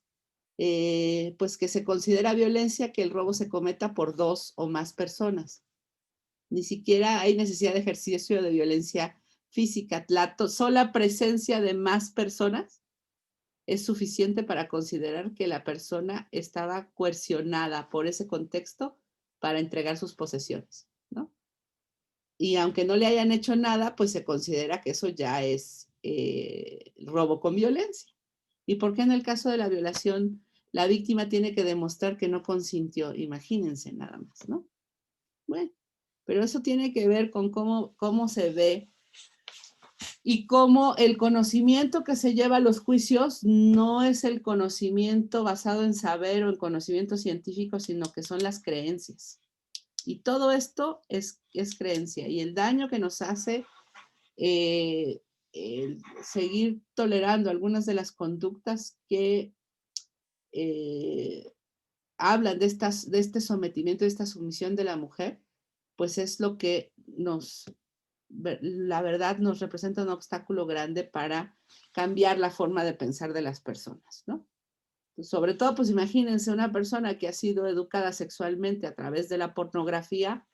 Pues que se considera violencia que el robo se cometa por 2 o más personas. Ni siquiera hay necesidad de ejercicio de violencia física. La sola presencia de más personas es suficiente para considerar que la persona estaba coercionada por ese contexto para entregar sus posesiones, ¿no? Y aunque no le hayan hecho nada, pues se considera que eso ya es robo con violencia. ¿Y por qué en el caso de la violación la víctima tiene que demostrar que no consintió? Imagínense nada más, ¿no? Bueno, pero eso tiene que ver con cómo se ve y cómo el conocimiento que se lleva a los juicios no es el conocimiento basado en saber o en conocimiento científico, sino que son las creencias. Y todo esto es creencia. Y el daño que nos hace el seguir tolerando algunas de las conductas que hablan de este sometimiento, de esta sumisión de la mujer, pues es lo que la verdad nos representa un obstáculo grande para cambiar la forma de pensar de las personas, ¿no? Sobre todo, pues imagínense una persona que ha sido educada sexualmente a través de la pornografía,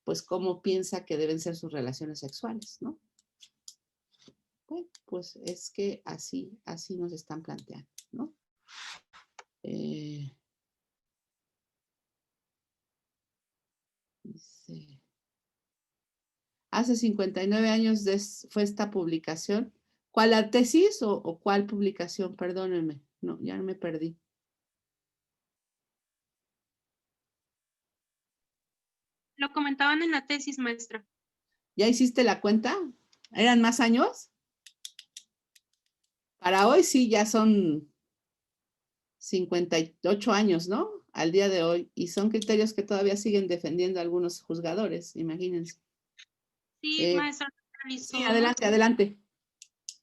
pues cómo piensa que deben ser sus relaciones sexuales, ¿no? Bueno, pues es que así nos están planteando, ¿no? Dice, hace 59 años fue esta publicación. ¿Cuál, la tesis o cuál publicación? Perdónenme, no, ya me perdí. Lo comentaban en la tesis, maestra. ¿Ya hiciste la cuenta? ¿Eran más años? Para hoy sí, ya son 58 años, ¿no? Al día de hoy. Y son criterios que todavía siguen defendiendo algunos juzgadores, imagínense. Sí, maestra. Sí, adelante, adelante.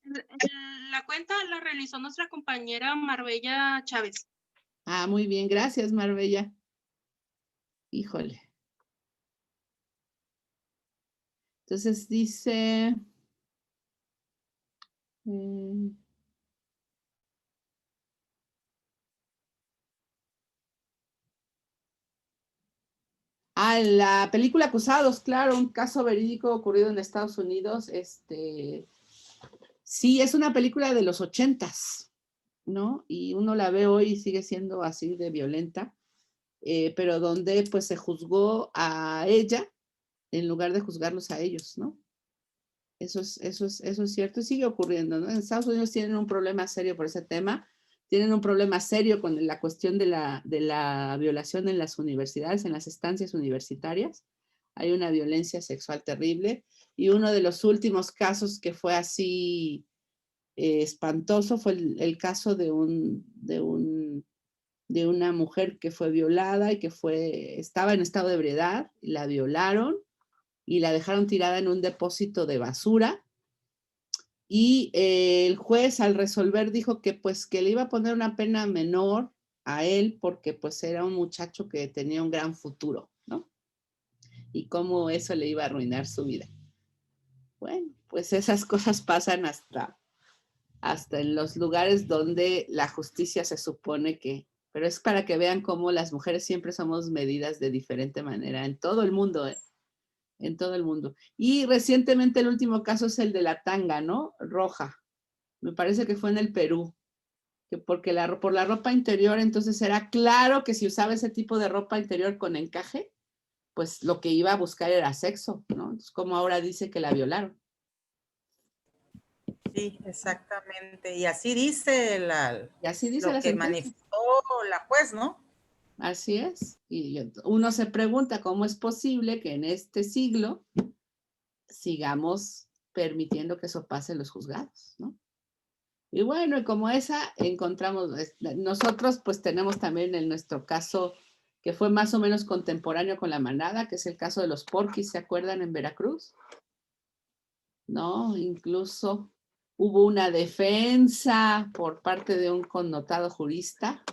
La cuenta la realizó nuestra compañera Marbella Chávez. Ah, muy bien, gracias, Marbella. Híjole. Entonces dice... la película Acusados, claro, un caso verídico ocurrido en Estados Unidos. Sí, es una película de los 80s, ¿no? Y uno la ve hoy y sigue siendo así de violenta, pero donde pues se juzgó a ella en lugar de juzgarlos a ellos, ¿no? Eso es cierto y sigue ocurriendo, ¿no? En Estados Unidos tienen un problema serio por ese tema, tienen un problema serio con la cuestión de la violación en las universidades, en las estancias universitarias. Hay una violencia sexual terrible y uno de los últimos casos que fue así espantoso fue el caso de una mujer que fue violada y que estaba en estado de ebriedad, y la violaron y la dejaron tirada en un depósito de basura. Y el juez al resolver dijo que pues que le iba a poner una pena menor a él porque pues era un muchacho que tenía un gran futuro, ¿no? Y cómo eso le iba a arruinar su vida. Bueno, pues esas cosas pasan hasta en los lugares donde la justicia se supone que... Pero es para que vean cómo las mujeres siempre somos medidas de diferente manera en todo el mundo, ¿eh? En todo el mundo. Y recientemente el último caso es el de la tanga, ¿no? Roja. Me parece que fue en el Perú. Que porque por la ropa interior, entonces era claro que si usaba ese tipo de ropa interior con encaje, pues lo que iba a buscar era sexo, ¿no? Entonces, como ahora dice que la violaron. Sí, exactamente. Y así dice lo que manifestó la juez, ¿no? Así es. Y uno se pregunta cómo es posible que en este siglo sigamos permitiendo que eso pase en los juzgados, ¿no? Y bueno, y como esa encontramos, nosotros pues tenemos también en nuestro caso que fue más o menos contemporáneo con la manada, que es el caso de los porquis, ¿se acuerdan? En Veracruz. ¿no? Incluso hubo una defensa por parte de un connotado jurista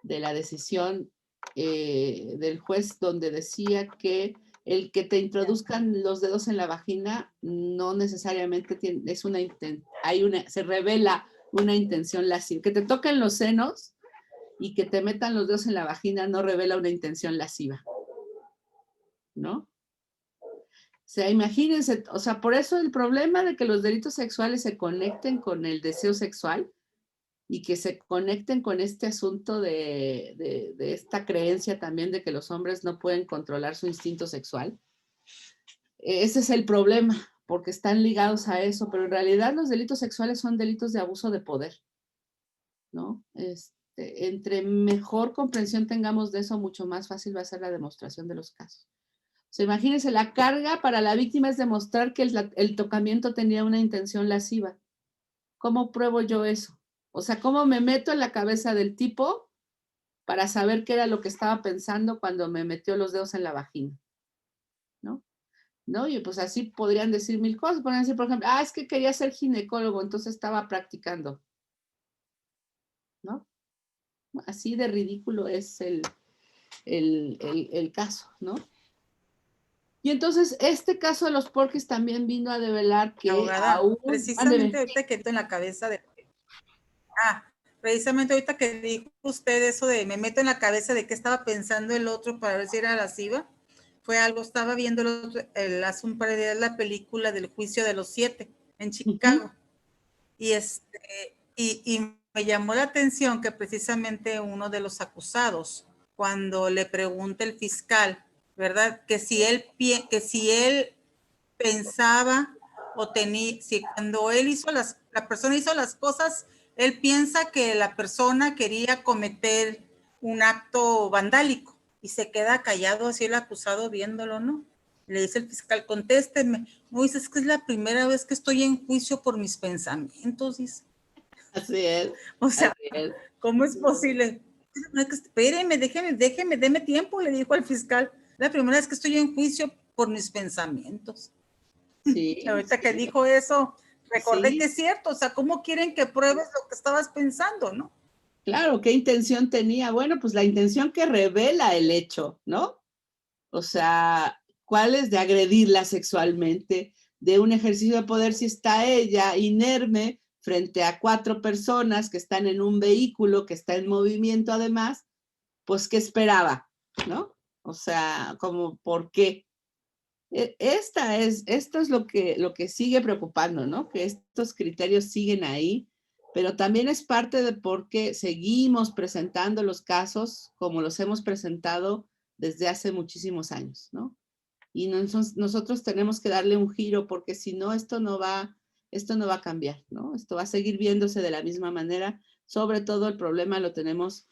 de la decisión del juez donde decía que el que te introduzcan los dedos en la vagina no necesariamente es se revela una intención lasciva. Que te toquen los senos y que te metan los dedos en la vagina no revela una intención lasciva, ¿no? O sea, imagínense, o sea, por eso el problema de que los delitos sexuales se conecten con el deseo sexual y que se conecten con este asunto de esta creencia también de que los hombres no pueden controlar su instinto sexual. Ese es el problema, porque están ligados a eso, pero en realidad los delitos sexuales son delitos de abuso de poder, ¿no? Entre mejor comprensión tengamos de eso, mucho más fácil va a ser la demostración de los casos. O sea, imagínense, la carga para la víctima es demostrar que el tocamiento tenía una intención lasciva. ¿Cómo pruebo yo eso? O sea, ¿cómo me meto en la cabeza del tipo para saber qué era lo que estaba pensando cuando me metió los dedos en la vagina? ¿No? Y pues así podrían decir mil cosas. Podrían decir, por ejemplo, es que quería ser ginecólogo, entonces estaba practicando, ¿no? Así de ridículo es el caso, ¿no? Y entonces este caso de los porquis también vino a develar que Abogada, aún... precisamente ahorita que en la cabeza de... precisamente ahorita que dijo usted eso de me meto en la cabeza de qué estaba pensando el otro para ver si era lasciva, fue algo, estaba viendo hace un par de días la película del Juicio de los 7 en Chicago. Y me llamó la atención que precisamente uno de los acusados, cuando le pregunta el fiscal, ¿verdad? Que si él pensaba o tenía, si cuando él hizo la persona hizo las cosas, él piensa que la persona quería cometer un acto vandálico y se queda callado así el acusado viéndolo, ¿no? Le dice el fiscal, contésteme. No, dice, es que es la primera vez que estoy en juicio por mis pensamientos, dice. Así es. O sea, ¿cómo es posible? Espéreme, déme tiempo, le dijo al fiscal. La primera vez que estoy en juicio por mis pensamientos. Sí. Ahorita que dijo eso, recordé Sí. que es cierto. O sea, ¿cómo quieren que pruebes lo que estabas pensando, no? Claro, ¿qué intención tenía? Bueno, pues la intención que revela el hecho, ¿no? O sea, ¿cuál es de agredirla sexualmente? De un ejercicio de poder si está ella inerme frente a 4 personas que están en un vehículo que está en movimiento además, pues ¿qué esperaba? ¿No? O sea, como ¿por qué? Esto es lo que sigue preocupando, ¿no? Que estos criterios siguen ahí, pero también es parte de por qué seguimos presentando los casos como los hemos presentado desde hace muchísimos años, ¿no? Y nosotros tenemos que darle un giro porque si no, esto no va a cambiar, ¿no? Esto va a seguir viéndose de la misma manera. Sobre todo el problema lo tenemos,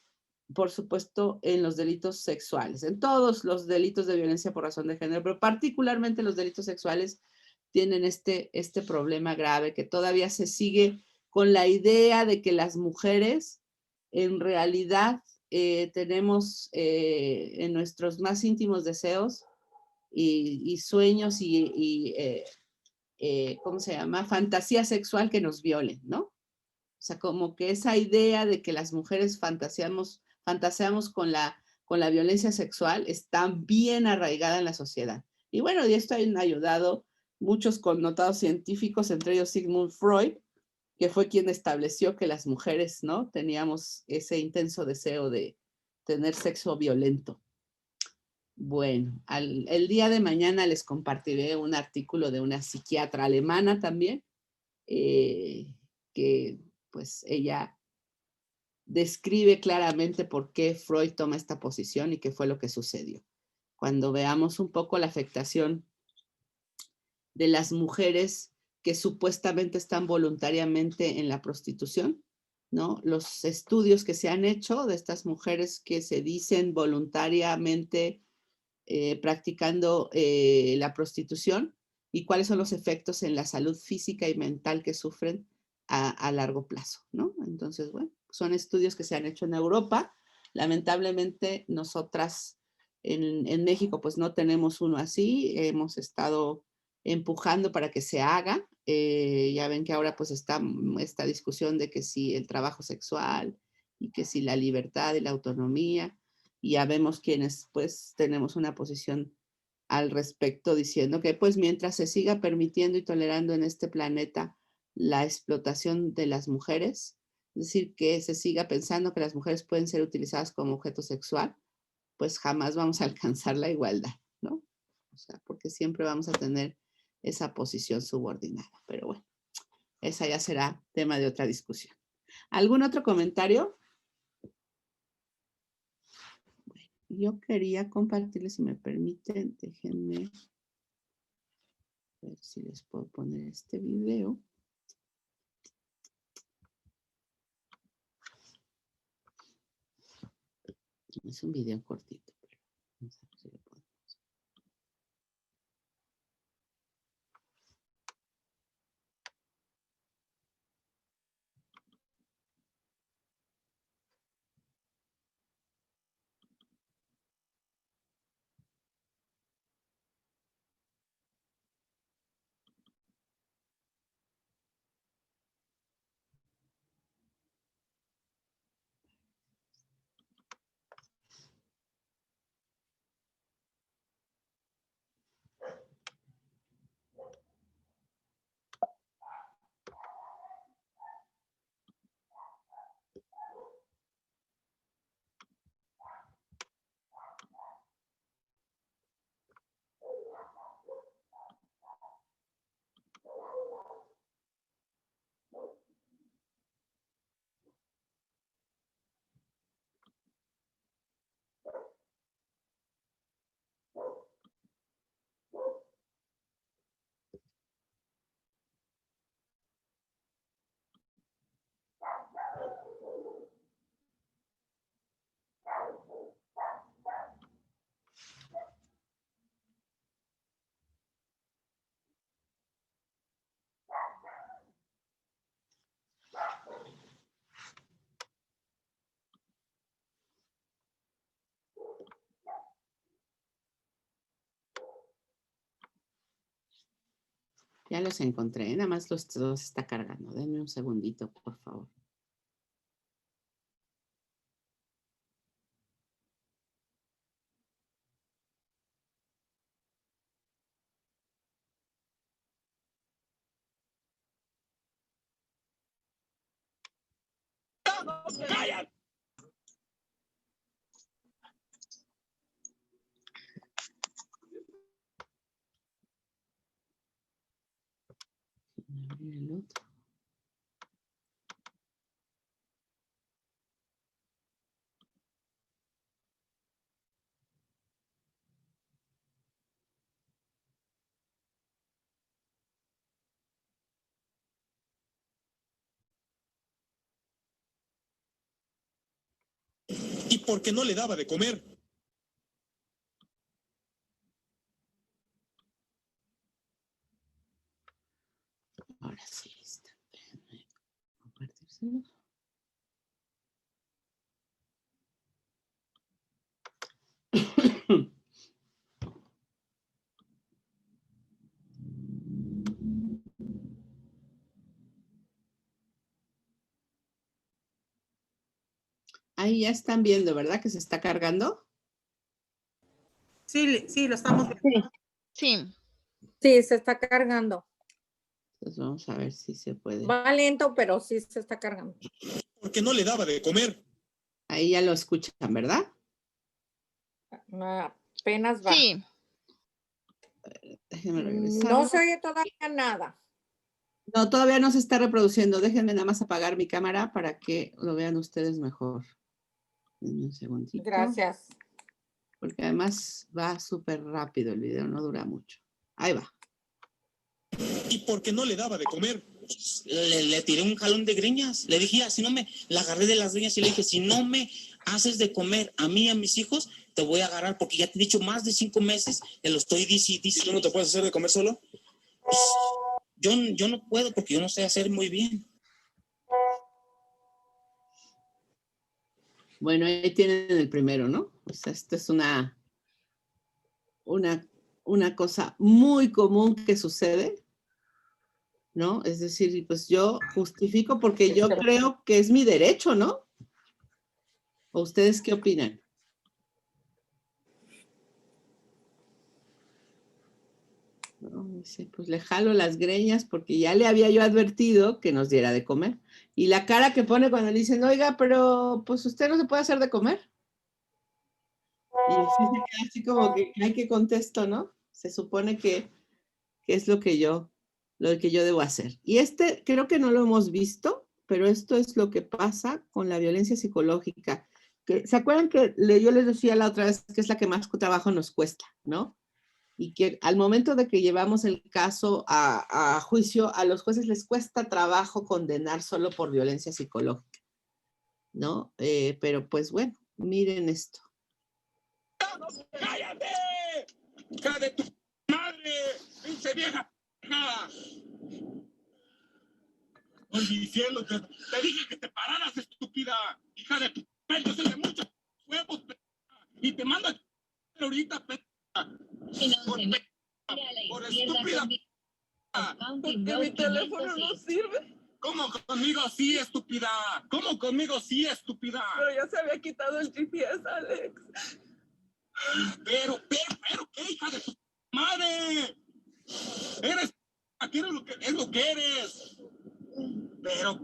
por supuesto, en los delitos sexuales, en todos los delitos de violencia por razón de género, pero particularmente los delitos sexuales tienen este problema grave que todavía se sigue con la idea de que las mujeres en realidad tenemos en nuestros más íntimos deseos y sueños ¿cómo se llama? Fantasía sexual que nos violen, ¿no? O sea, como que esa idea de que las mujeres fantaseamos con la violencia sexual está bien arraigada en la sociedad. Y bueno, y esto han ayudado muchos connotados científicos, entre ellos Sigmund Freud, que fue quien estableció que las mujeres, ¿no? Teníamos ese intenso deseo de tener sexo violento. Bueno, el día de mañana les compartiré un artículo de una psiquiatra alemana también, que pues ella describe claramente por qué Freud toma esta posición y qué fue lo que sucedió. Cuando veamos un poco la afectación de las mujeres que supuestamente están voluntariamente en la prostitución, ¿no? Los estudios que se han hecho de estas mujeres que se dicen voluntariamente practicando la prostitución y cuáles son los efectos en la salud física y mental que sufren a largo plazo, ¿no? Entonces, bueno, son estudios que se han hecho en Europa. Lamentablemente, nosotras en México, pues no tenemos uno así. Hemos estado empujando para que se haga. Ya ven que ahora pues está esta discusión de que si el trabajo sexual y que si la libertad y la autonomía, y ya vemos quienes pues tenemos una posición al respecto diciendo que pues mientras se siga permitiendo y tolerando en este planeta la explotación de las mujeres, es decir, que se siga pensando que las mujeres pueden ser utilizadas como objeto sexual, pues jamás vamos a alcanzar la igualdad, ¿no? O sea, porque siempre vamos a tener esa posición subordinada. Pero bueno, esa ya será tema de otra discusión. ¿Algún otro comentario? Bueno, yo quería compartirles, si me permiten, déjenme ver si les puedo poner este video. Es un video cortito, pero vamos a ver si lo podemos. Ya los encontré, nada más los dos está cargando. Denme un segundito, por favor. Abrir el otro. ¿Y por qué no le daba de comer? Ahora sí está. Déjenme compartírselo. Ahí ya están viendo, ¿verdad? Que se está cargando. Sí, sí, lo estamos viendo. Sí. Sí, se está cargando. Entonces vamos a ver si se puede. Va lento, pero sí se está cargando. ¿Por qué no le daba de comer? Ahí ya lo escuchan, ¿verdad? Apenas va. Sí. Déjenme regresar. No se oye todavía nada. No, todavía no se está reproduciendo. Déjenme nada más apagar mi cámara para que lo vean ustedes mejor. Denme un segundito. Gracias. Porque además va súper rápido el video, no dura mucho. Ahí va. ¿Y por qué no le daba de comer? Le tiré un jalón de greñas. Le dije, si no me, la agarré de las greñas y le dije, si no me haces de comer a mí y a mis hijos, te voy a agarrar porque ya te he dicho más de 5 meses, te lo estoy diciendo. ¿Tú no te puedes hacer de comer solo? Pues, yo no puedo porque yo no sé hacer muy bien. Bueno, ahí tienen el primero, ¿no? O sea, esta es una una cosa muy común que sucede, ¿no? Es decir, pues yo justifico porque yo creo que es mi derecho, ¿no? ¿O ustedes qué opinan? No, dice, pues le jalo las greñas porque ya le había yo advertido que nos diera de comer. Y la cara que pone cuando le dicen, oiga, pero pues usted no se puede hacer de comer. Y sí se queda así como que, ay, ¿qué contesto, no? Se supone que es lo que yo debo hacer. Y creo que no lo hemos visto, pero esto es lo que pasa con la violencia psicológica. ¿Se acuerdan que yo les decía la otra vez que es la que más trabajo nos cuesta, ¿no? Y que al momento de que llevamos el caso a juicio, a los jueces les cuesta trabajo condenar solo por violencia psicológica, ¿no? Pero pues bueno, miren esto. ¡Cállate! ¡Hija de tu madre! ¡Pinche vieja! Estoy diciendo que te dije que te pararas, estúpida. Hija de tu madre, yo soy de muchos huevos, y te mando ahorita, por estúpida. Porque mi teléfono no sirve. ¿Cómo conmigo sí, estúpida? ¿Cómo conmigo sí, estúpida? Pero ya se había quitado el GPS, Alex. Pero, ¿qué, hija de tu madre? Eres, aquí eres lo que eres. Pero,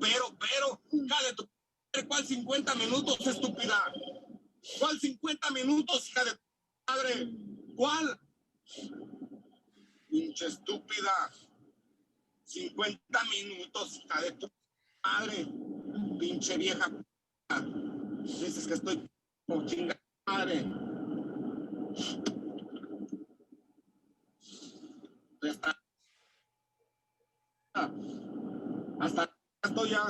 hija de tu madre, ¿cuál 50 minutos, estúpida? ¿Cuál 50 minutos, hija de tu madre? ¿Cuál? Pinche estúpida. 50 minutos, hija de tu madre. Pinche vieja. Dices que estoy con chingada madre. Hasta estoy ya.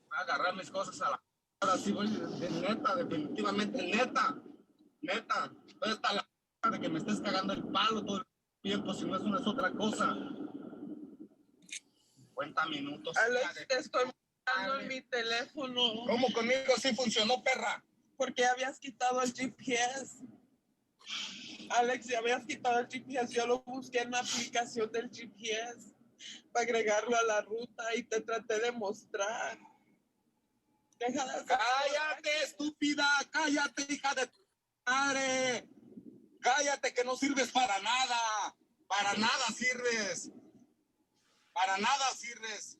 Voy a agarrar mis cosas a la... Ahora sí voy de neta, definitivamente, neta. ¿Dónde está la de que me estés cagando el palo todo el tiempo si no es una es otra cosa? 50 minutos. Alex, te estoy mostrando en mi teléfono. ¿Cómo conmigo sí funcionó, perra? Porque habías quitado el GPS. Alex, ya habías quitado el GPS. Yo lo busqué en la aplicación del GPS para agregarlo a la ruta y te traté de mostrar. Deja de hacer... ¡Cállate, estúpida! ¡Cállate, hija de tu madre! ¡Cállate, que no sirves para nada! ¡Para nada sirves! ¡Para nada sirves!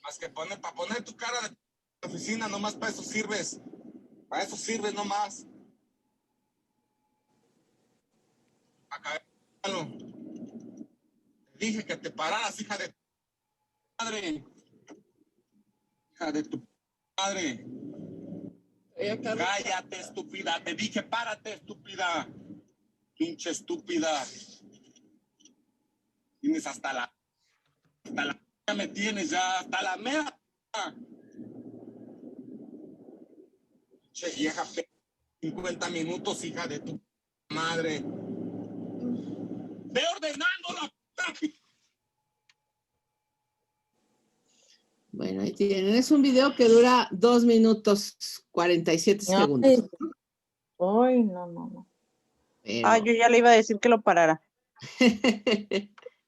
Más que para poner tu cara de oficina, nomás para eso sirves. Para eso sirves nomás. Acá, te dije que te pararas, hija de tu madre. Hija de tu madre. Cállate, estúpida. Te dije, párate, estúpida. Pinche estúpida. Tienes hasta la ya me tienes ya, hasta la mera. Pinche vieja, 50 minutos, hija de tu madre. Ve ordenando la Bueno, ahí tienen. Es un video que dura 2 minutos 47 segundos. Ay, no. Pero... yo ya le iba a decir que lo parara.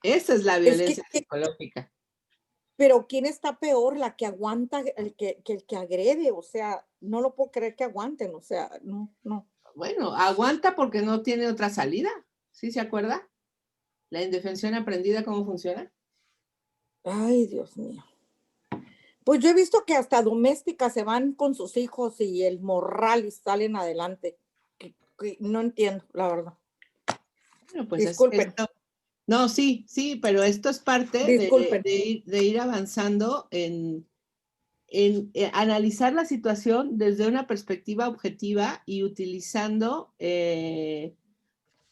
Esa es la violencia psicológica. Pero ¿quién está peor? La que aguanta, el que agrede, o sea, no lo puedo creer que aguanten, o sea, no. Bueno, aguanta porque no tiene otra salida, ¿sí se acuerda? La indefensión aprendida, ¿cómo funciona? Ay, Dios mío. Pues yo he visto que hasta domésticas se van con sus hijos y el morral y salen adelante. Que no entiendo, la verdad. Bueno, pues disculpen. No, sí, pero esto es parte de ir avanzando en analizar la situación desde una perspectiva objetiva y utilizando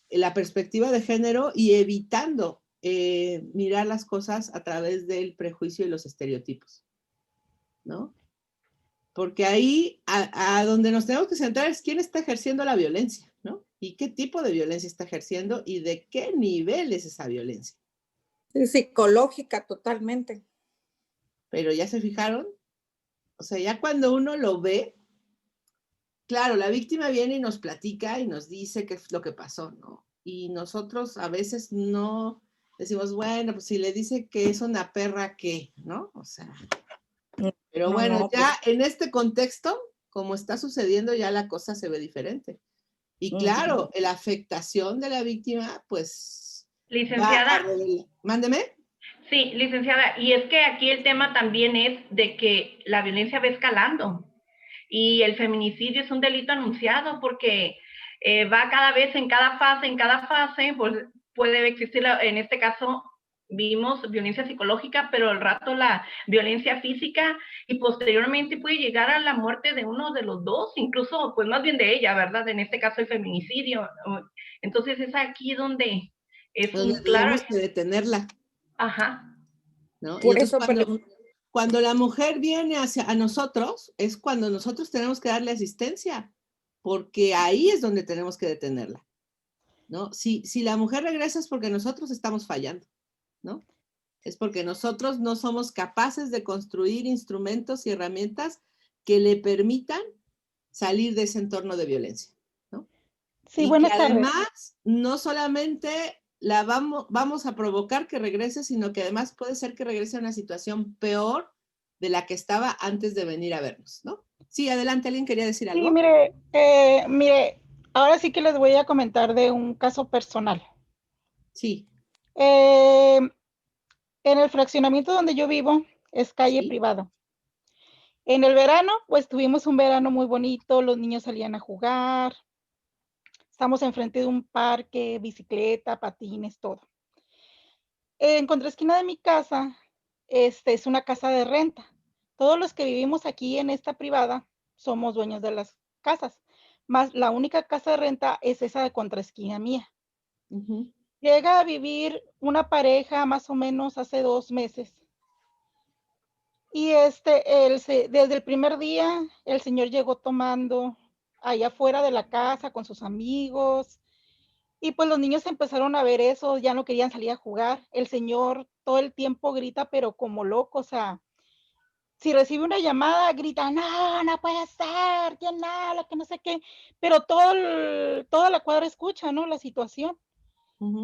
la perspectiva de género y evitando mirar las cosas a través del prejuicio y los estereotipos, ¿no? Porque ahí a donde nos tenemos que centrar es quién está ejerciendo la violencia, ¿no? Y qué tipo de violencia está ejerciendo y de qué nivel es esa violencia. Psicológica totalmente. Pero ya se fijaron, O sea, ya cuando uno lo ve, claro, la víctima viene y nos platica y nos dice qué es lo que pasó, ¿no? Y nosotros a veces no decimos, bueno, pues si le dice que es una perra, ¿qué? ¿No? O sea, pero No, bueno, no, ya en este contexto, como está sucediendo, ya la cosa se ve diferente. Y claro, la afectación de la víctima, pues, va a Licenciada, revelar. Mándeme. sí, licenciada, y es que aquí el tema también es de que la violencia va escalando y el feminicidio es un delito anunciado porque va cada vez en cada fase, pues puede existir, en este caso vimos violencia psicológica, pero al rato la violencia física y posteriormente puede llegar a la muerte de uno de los dos, incluso pues más bien de ella, ¿verdad? En este caso el feminicidio. Entonces es aquí donde es Donde un claro... tenemos que detenerla, Ajá. ¿no? Y Por entonces eso cuando la mujer viene hacia a nosotros, es cuando nosotros tenemos que darle asistencia, porque ahí es donde tenemos que detenerla, ¿no? Si la mujer regresa es porque nosotros estamos fallando, ¿no? Es porque nosotros no somos capaces de construir instrumentos y herramientas que le permitan salir de ese entorno de violencia, ¿no? Sí, Y que buenas tardes. además no solamente la vamos a provocar que regrese, sino que además puede ser que regrese a una situación peor de la que estaba antes de venir a vernos, ¿no? Sí, adelante, ¿alguien quería decir algo? Sí, mire, ahora sí que les voy a comentar de un caso personal. Sí. En el fraccionamiento donde yo vivo es calle privada. En el verano, pues tuvimos un verano muy bonito, los niños salían a jugar. Estamos enfrente de un parque, bicicleta, patines, todo. En contraesquina de mi casa, es una casa de renta. Todos los que vivimos aquí en esta privada somos dueños de las casas, más la única casa de renta es esa de contraesquina mía. Llega a vivir una pareja más o menos hace 2 meses. Y desde el primer día, el señor llegó tomando allá afuera de la casa con sus amigos. Y pues los niños empezaron a ver eso, ya no querían salir a jugar. El señor todo el tiempo grita, pero como loco, o sea, si recibe una llamada, grita, no, no puede ser, ¿quién habla? Que no sé qué. Pero toda la cuadra escucha, ¿no? La situación.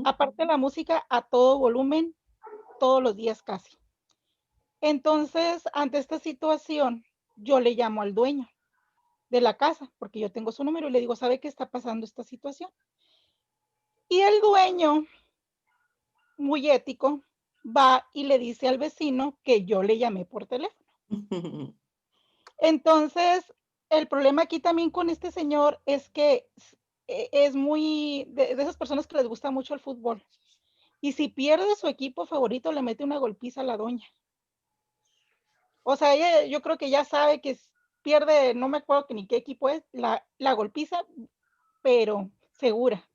Aparte la música a todo volumen, todos los días casi. Entonces, ante esta situación, yo le llamo al dueño de la casa, porque yo tengo su número y le digo, ¿sabe qué está pasando esta situación? Y el dueño, muy ético, va y le dice al vecino que yo le llamé por teléfono. Entonces, el problema aquí también con este señor es que es muy de esas personas que les gusta mucho el fútbol. Y si pierde su equipo favorito, le mete una golpiza a la doña. O sea, ella, yo creo que ya sabe que pierde, no me acuerdo que ni qué equipo es, la golpiza, pero segura.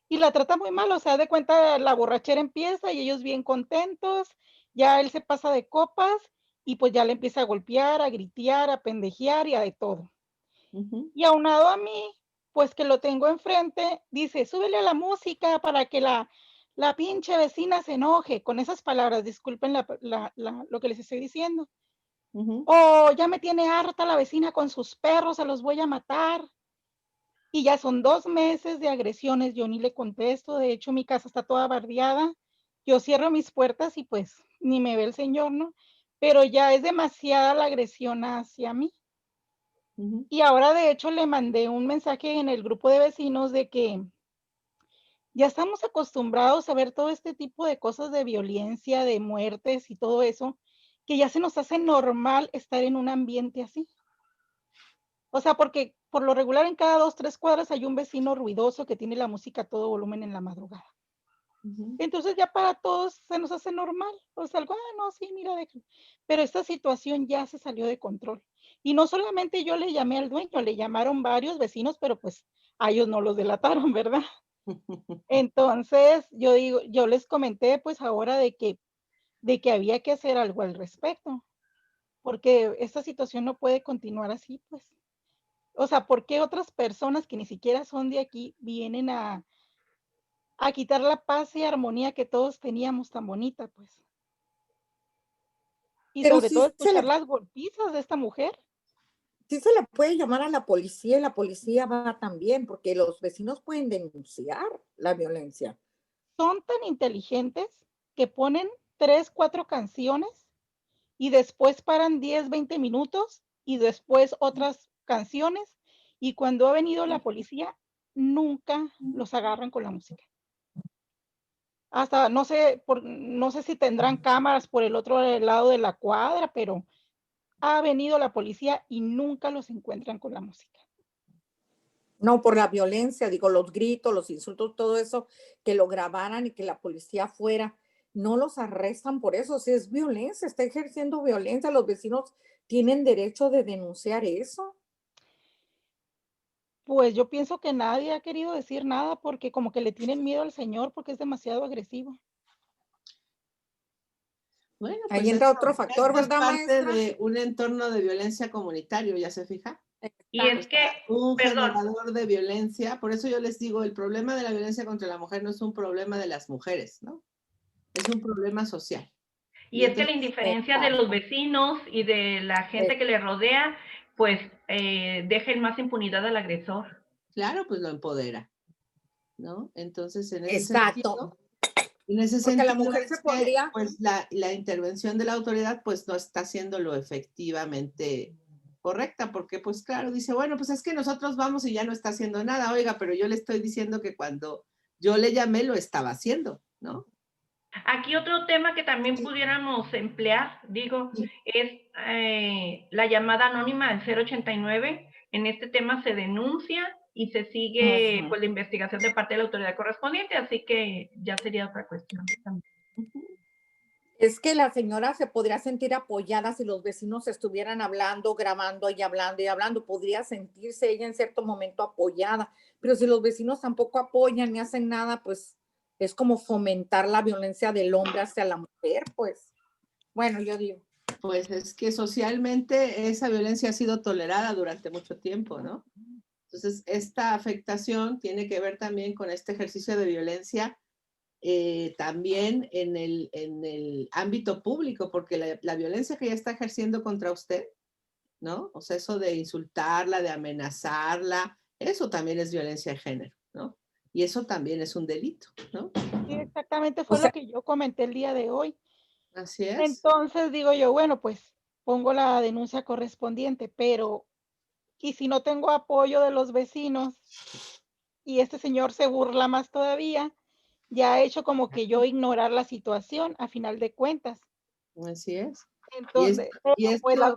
Y la trata muy mal, o sea, de cuenta la borrachera empieza y ellos bien contentos, ya él se pasa de copas y pues ya le empieza a golpear, a gritear, a pendejear y a de todo. Y aunado a mí, pues que lo tengo enfrente, dice, súbele a la música para que la pinche vecina se enoje, con esas palabras, disculpen lo que les estoy diciendo. O ya me tiene harta la vecina con sus perros, se los voy a matar. Y ya son 2 meses de agresiones, yo ni le contesto, de hecho mi casa está toda bardeada, yo cierro mis puertas y pues ni me ve el señor, ¿no? Pero ya es demasiada la agresión hacia mí. Y ahora de hecho le mandé un mensaje en el grupo de vecinos de que ya estamos acostumbrados a ver todo este tipo de cosas de violencia, de muertes y todo eso, que ya se nos hace normal estar en un ambiente así. O sea, porque por lo regular en cada 2, 3 cuadras hay un vecino ruidoso que tiene la música a todo volumen en la madrugada. Entonces ya para todos se nos hace normal. O sea, algo, no, sí, mira, déjalo. Pero esta situación ya se salió de control. Y no solamente yo le llamé al dueño, le llamaron varios vecinos, pero pues a ellos no los delataron, ¿verdad? Entonces yo les comenté pues ahora de que había que hacer algo al respecto, porque esta situación no puede continuar así, pues. O sea, ¿por qué otras personas que ni siquiera son de aquí vienen a quitar la paz y armonía que todos teníamos tan bonita, pues? Y Pero sobre sí todo se escuchar le, las golpizas de esta mujer. sí se le puede llamar a la policía y la policía va también, porque los vecinos pueden denunciar la violencia. Son tan inteligentes que ponen 3, 4 canciones y después paran 10, 20 minutos y después otras canciones. Y cuando ha venido la policía, nunca los agarran con la música. Hasta no sé si tendrán cámaras por el otro lado de la cuadra, pero ha venido la policía y nunca los encuentran con la música. No, por la violencia, digo, los gritos, los insultos, todo eso, que lo grabaran y que la policía fuera, no los arrestan por eso, si es violencia, está ejerciendo violencia, los vecinos tienen derecho de denunciar eso. Pues yo pienso que nadie ha querido decir nada porque como que le tienen miedo al señor porque es demasiado agresivo. Bueno, Ahí pues entra otro factor, esto es ¿verdad, parte maestra? de un entorno de violencia comunitario, ¿ya se fija? Y es que, Un perdón, generador de violencia, por eso yo les digo, el problema de la violencia contra la mujer no es un problema de las mujeres, ¿no? Es un problema social. y es que la entonces, indiferencia de los vecinos y de la gente que le rodea, pues deja en más impunidad al agresor. claro, pues lo empodera, ¿no? Entonces, en ese Exacto. sentido, Porque la mujer es se que, podría, pues la intervención de la autoridad, pues no está siendo lo efectivamente correcta, porque pues claro, dice, bueno, pues es que nosotros vamos y ya no está haciendo nada, oiga, pero yo le estoy diciendo que cuando yo le llamé lo estaba haciendo, ¿no? Aquí otro tema que también pudiéramos emplear, digo, es la llamada anónima al 089. En este tema se denuncia y se sigue pues la investigación de parte de la autoridad correspondiente, así que ya sería otra cuestión también. es que la señora se podría sentir apoyada si los vecinos estuvieran hablando, grabando y hablando y hablando, podría sentirse ella en cierto momento apoyada, pero si los vecinos tampoco apoyan ni hacen nada, pues es como fomentar la violencia del hombre hacia la mujer, pues. Bueno, yo digo. Pues es que socialmente esa violencia ha sido tolerada durante mucho tiempo, ¿no? Entonces, esta afectación tiene que ver también con este ejercicio de violencia también en el ámbito público, porque la violencia que ella está ejerciendo contra usted, ¿no? O sea, eso de insultarla, de amenazarla, eso también es violencia de género, ¿no? Y eso también es un delito, ¿no? Sí, exactamente fue lo que yo comenté el día de hoy. Así es. Entonces digo yo, bueno, pues pongo la denuncia correspondiente, pero ¿y si no tengo apoyo de los vecinos y este señor se burla más todavía? Ya ha hecho como que yo ignorar la situación a final de cuentas. Así es. Entonces, pues las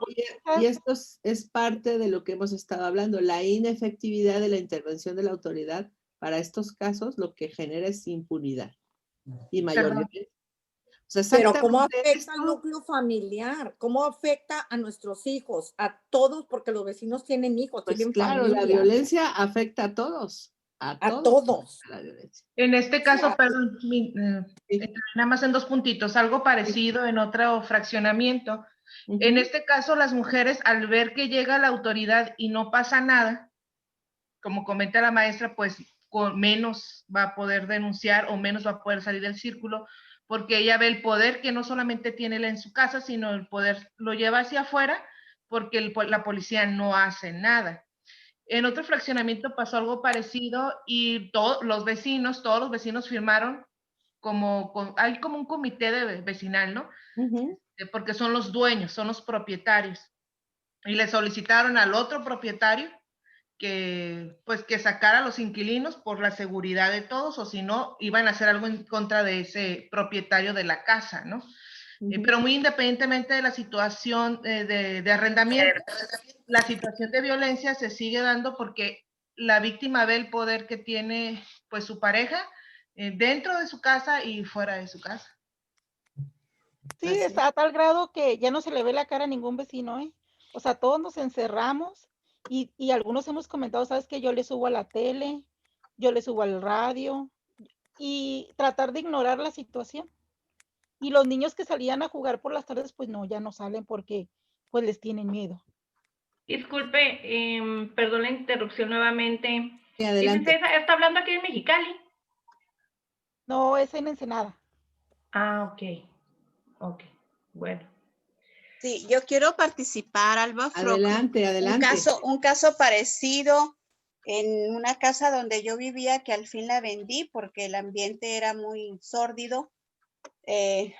Y esto es parte de lo que hemos estado hablando, la inefectividad de la intervención de la autoridad para estos casos, lo que genera es impunidad y mayor violencia. O sea, Pero ¿cómo exactamente afecta al núcleo familiar? ¿Cómo afecta a nuestros hijos? A todos, porque los vecinos tienen hijos, Pues tienen claro, la familia. violencia afecta a todos. A todos. La violencia. En este caso, Sí, perdón, nada más en 2 puntitos, algo parecido en otro fraccionamiento. En este caso, las mujeres, al ver que llega la autoridad y no pasa nada, como comenta la maestra, pues con menos va a poder denunciar o menos va a poder salir del círculo, porque ella ve el poder que no solamente tiene él en su casa, sino el poder lo lleva hacia afuera, porque la policía no hace nada. En otro fraccionamiento pasó algo parecido y todos los vecinos firmaron hay como un comité de vecinal, ¿no? Porque son los dueños, son los propietarios. Y le solicitaron al otro propietario que sacara a los inquilinos por la seguridad de todos, o si no, iban a hacer algo en contra de ese propietario de la casa, ¿no? Pero muy independientemente de la situación de arrendamiento, la situación de violencia se sigue dando porque la víctima ve el poder que tiene pues su pareja dentro de su casa y fuera de su casa. Sí, está a tal grado que ya no se le ve la cara a ningún vecino, ¿eh? O sea, todos nos encerramos y algunos hemos comentado, ¿sabes qué? Yo le subo a la tele, yo le subo al radio y tratar de ignorar la situación. Y los niños que salían a jugar por las tardes, pues no, ya no salen porque pues les tienen miedo. Disculpe, perdón la interrupción nuevamente. Sí, adelante. ¿Está hablando aquí en Mexicali? No, es en Ensenada. Ah, ok. Ok, bueno. Sí, yo quiero participar, Alba Frock. Adelante, adelante. Un caso parecido en una casa donde yo vivía, que al fin la vendí porque el ambiente era muy sórdido.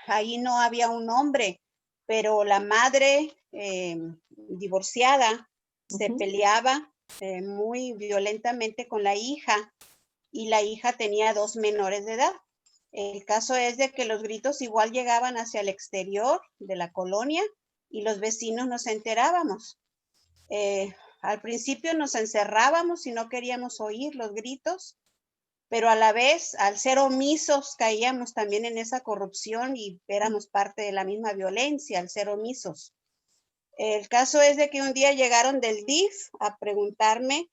Ahí no había un hombre, pero la madre divorciada se peleaba muy violentamente con la hija, y la hija tenía 2 menores de edad. El caso es de que los gritos igual llegaban hacia el exterior de la colonia y los vecinos nos enterábamos. Al principio nos encerrábamos y no queríamos oír los gritos, pero a la vez, al ser omisos, caíamos también en esa corrupción y éramos parte de la misma violencia al ser omisos. El caso es de que un día llegaron del DIF a preguntarme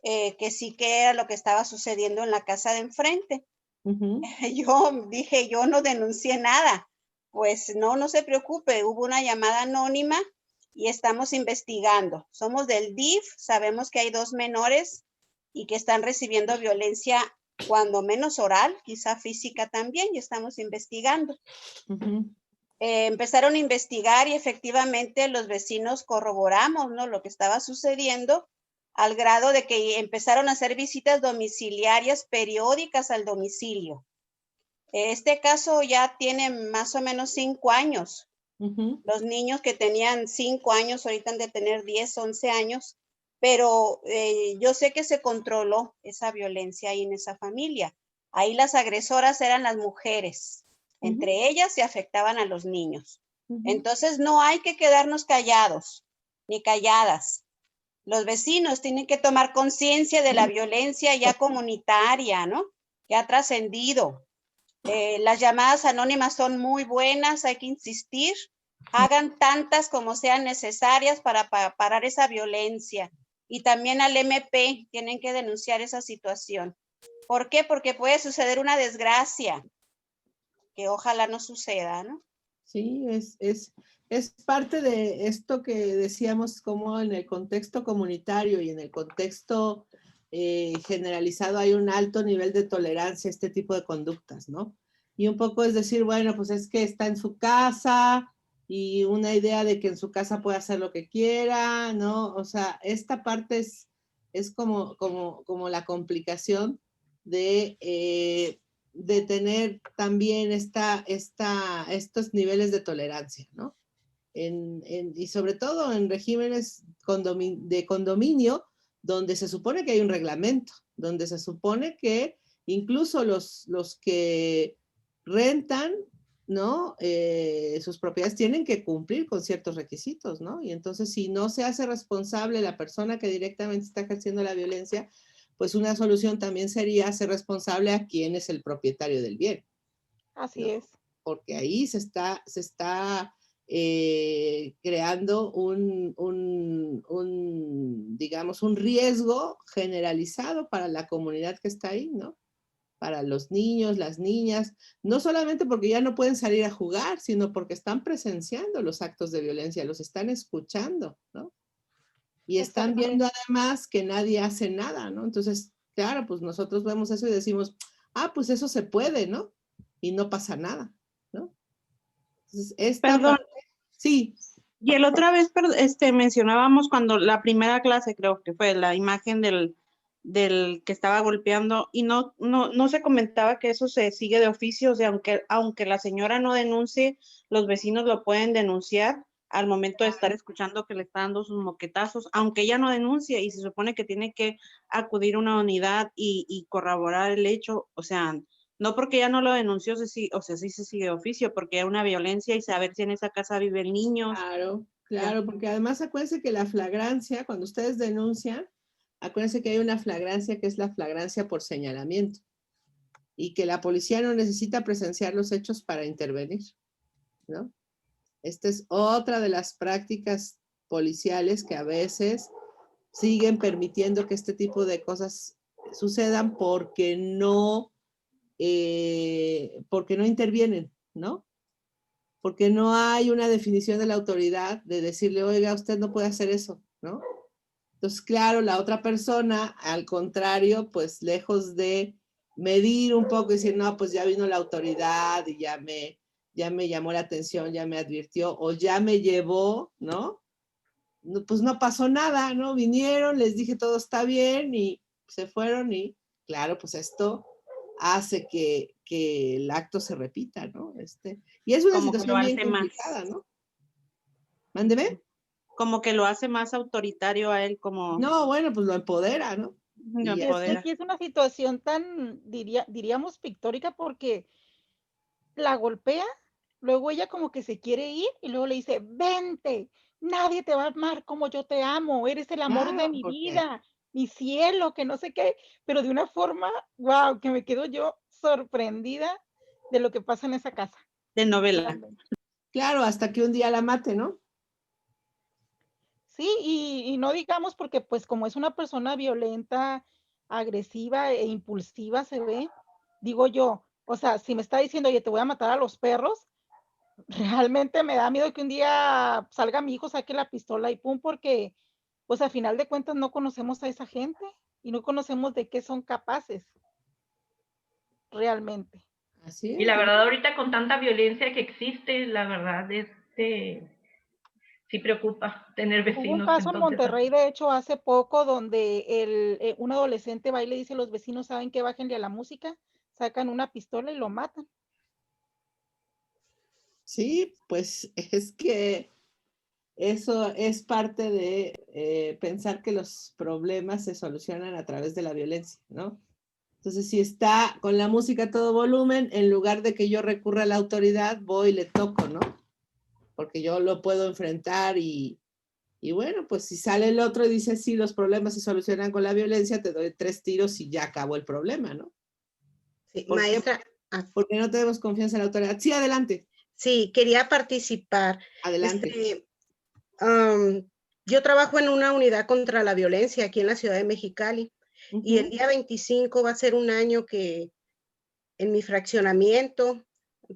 que sí, qué era lo que estaba sucediendo en la casa de enfrente. Yo dije, yo no denuncié nada. Pues no se preocupe, hubo una llamada anónima y estamos investigando. Somos del DIF, sabemos que hay 2 menores y que están recibiendo violencia, cuando menos oral, quizá física también, y estamos investigando. Empezaron a investigar y efectivamente los vecinos corroboramos, ¿no?, lo que estaba sucediendo, al grado de que empezaron a hacer visitas domiciliarias periódicas al domicilio. Este caso ya tiene más o menos 5 años. Los niños que tenían 5 años ahorita han de tener 10, 11 años, pero yo sé que se controló esa violencia ahí en esa familia. Ahí las agresoras eran las mujeres. Entre ellas se afectaban a los niños. Entonces no hay que quedarnos callados ni calladas. Los vecinos tienen que tomar conciencia de la violencia ya comunitaria, ¿no?, que ha trascendido. Las llamadas anónimas son muy buenas, hay que insistir. Hagan tantas como sean necesarias para parar esa violencia. Y también al MP tienen que denunciar esa situación. ¿Por qué? Porque puede suceder una desgracia, que ojalá no suceda, ¿no? Sí, es parte de esto que decíamos, como en el contexto comunitario y en el contexto generalizado hay un alto nivel de tolerancia a este tipo de conductas, ¿no? Y un poco es decir, bueno, pues es que está en su casa y una idea de que en su casa puede hacer lo que quiera, ¿no? O sea, esta parte es como la complicación de tener también estos niveles de tolerancia, ¿no? Y sobre todo en regímenes de condominio, donde se supone que hay un reglamento, donde se supone que incluso los que rentan, ¿no?, sus propiedades tienen que cumplir con ciertos requisitos, ¿no? Y entonces, si no se hace responsable la persona que directamente está ejerciendo la violencia, pues una solución también sería hacer responsable a quien es el propietario del bien. Así ¿no? es. Porque ahí se está creando digamos, un riesgo generalizado para la comunidad que está ahí, ¿no? Para los niños, las niñas, no solamente porque ya no pueden salir a jugar, sino porque están presenciando los actos de violencia, los están escuchando, ¿no? Y están viendo además que nadie hace nada, ¿no? Entonces, claro, pues nosotros vemos eso y decimos, pues eso se puede, ¿no? Y no pasa nada, ¿no? Entonces, Perdón. Sí. Y el otra vez mencionábamos cuando la primera clase, creo que fue la imagen del que estaba golpeando, y no se comentaba que eso se sigue de oficio, o sea, aunque la señora no denuncie, los vecinos lo pueden denunciar al momento de estar escuchando que le está dando sus moquetazos, aunque ella no denuncie, y se supone que tiene que acudir a una unidad y corroborar el hecho, o sea, no porque ya no lo denunció, sí se sigue de oficio, porque hay una violencia y saber si en esa casa viven niños. Claro, porque además acuérdense que la flagrancia, cuando ustedes denuncian, acuérdense que hay una flagrancia que es la flagrancia por señalamiento y que la policía no necesita presenciar los hechos para intervenir, ¿no? Esta es otra de las prácticas policiales que a veces siguen permitiendo que este tipo de cosas sucedan porque no intervienen, ¿no? Porque no hay una definición de la autoridad de decirle, oiga, usted no puede hacer eso, ¿no? Entonces, claro, la otra persona, al contrario, pues lejos de medir un poco y decir, no, pues ya vino la autoridad y ya me ya me llamó la atención, ya me advirtió o ya me llevó, ¿no? Pues no pasó nada, ¿no? Vinieron, les dije todo está bien y se fueron y claro, pues esto hace que el acto se repita, ¿no? Y es una Como que lo situación bien hace más. complicada, ¿no? Mándeme. Como que lo hace más autoritario a él, como No, bueno, pues lo empodera, ¿no? lo Y es que empodera. aquí es una situación tan, diríamos, pictórica porque la golpea, luego ella como que se quiere ir y luego le dice, vente, nadie te va a amar como yo te amo, eres el amor de Claro, mi porque vida, mi cielo, que no sé qué, pero de una forma, wow, que me quedo yo sorprendida de lo que pasa en esa casa. De novela. Realmente. claro, hasta que un día la mate, ¿no? Sí, y no digamos porque pues como es una persona violenta, agresiva e impulsiva se ve, digo yo, o sea, si me está diciendo, oye, te voy a matar a los perros, realmente me da miedo que un día salga mi hijo, saque la pistola y pum, porque pues a final de cuentas no conocemos a esa gente y no conocemos de qué son capaces realmente. Así Y es, la ¿no? verdad, ahorita con tanta violencia que existe, la verdad, sí preocupa tener Hubo un vecinos caso en entonces así. Monterrey, de hecho, hace poco, donde un adolescente va y le dice a los vecinos, ¿saben qué? Bájenle a la música, sacan una pistola y lo matan. Sí, pues es que eso es parte de pensar que los problemas se solucionan a través de la violencia, ¿no? Entonces, si está con la música a todo volumen, en lugar de que yo recurra a la autoridad, voy y le toco, ¿no? Porque yo lo puedo enfrentar y bueno, pues si sale el otro y dice, sí, los problemas se solucionan con la violencia, te doy 3 tiros y ya acabó el problema, ¿no? Sí, ¿Por qué? maestra, Porque no tenemos confianza en la autoridad. Sí, adelante. sí, quería participar. Adelante. Yo trabajo en una unidad contra la violencia aquí en la ciudad de Mexicali y el día 25 va a ser un año que en mi fraccionamiento,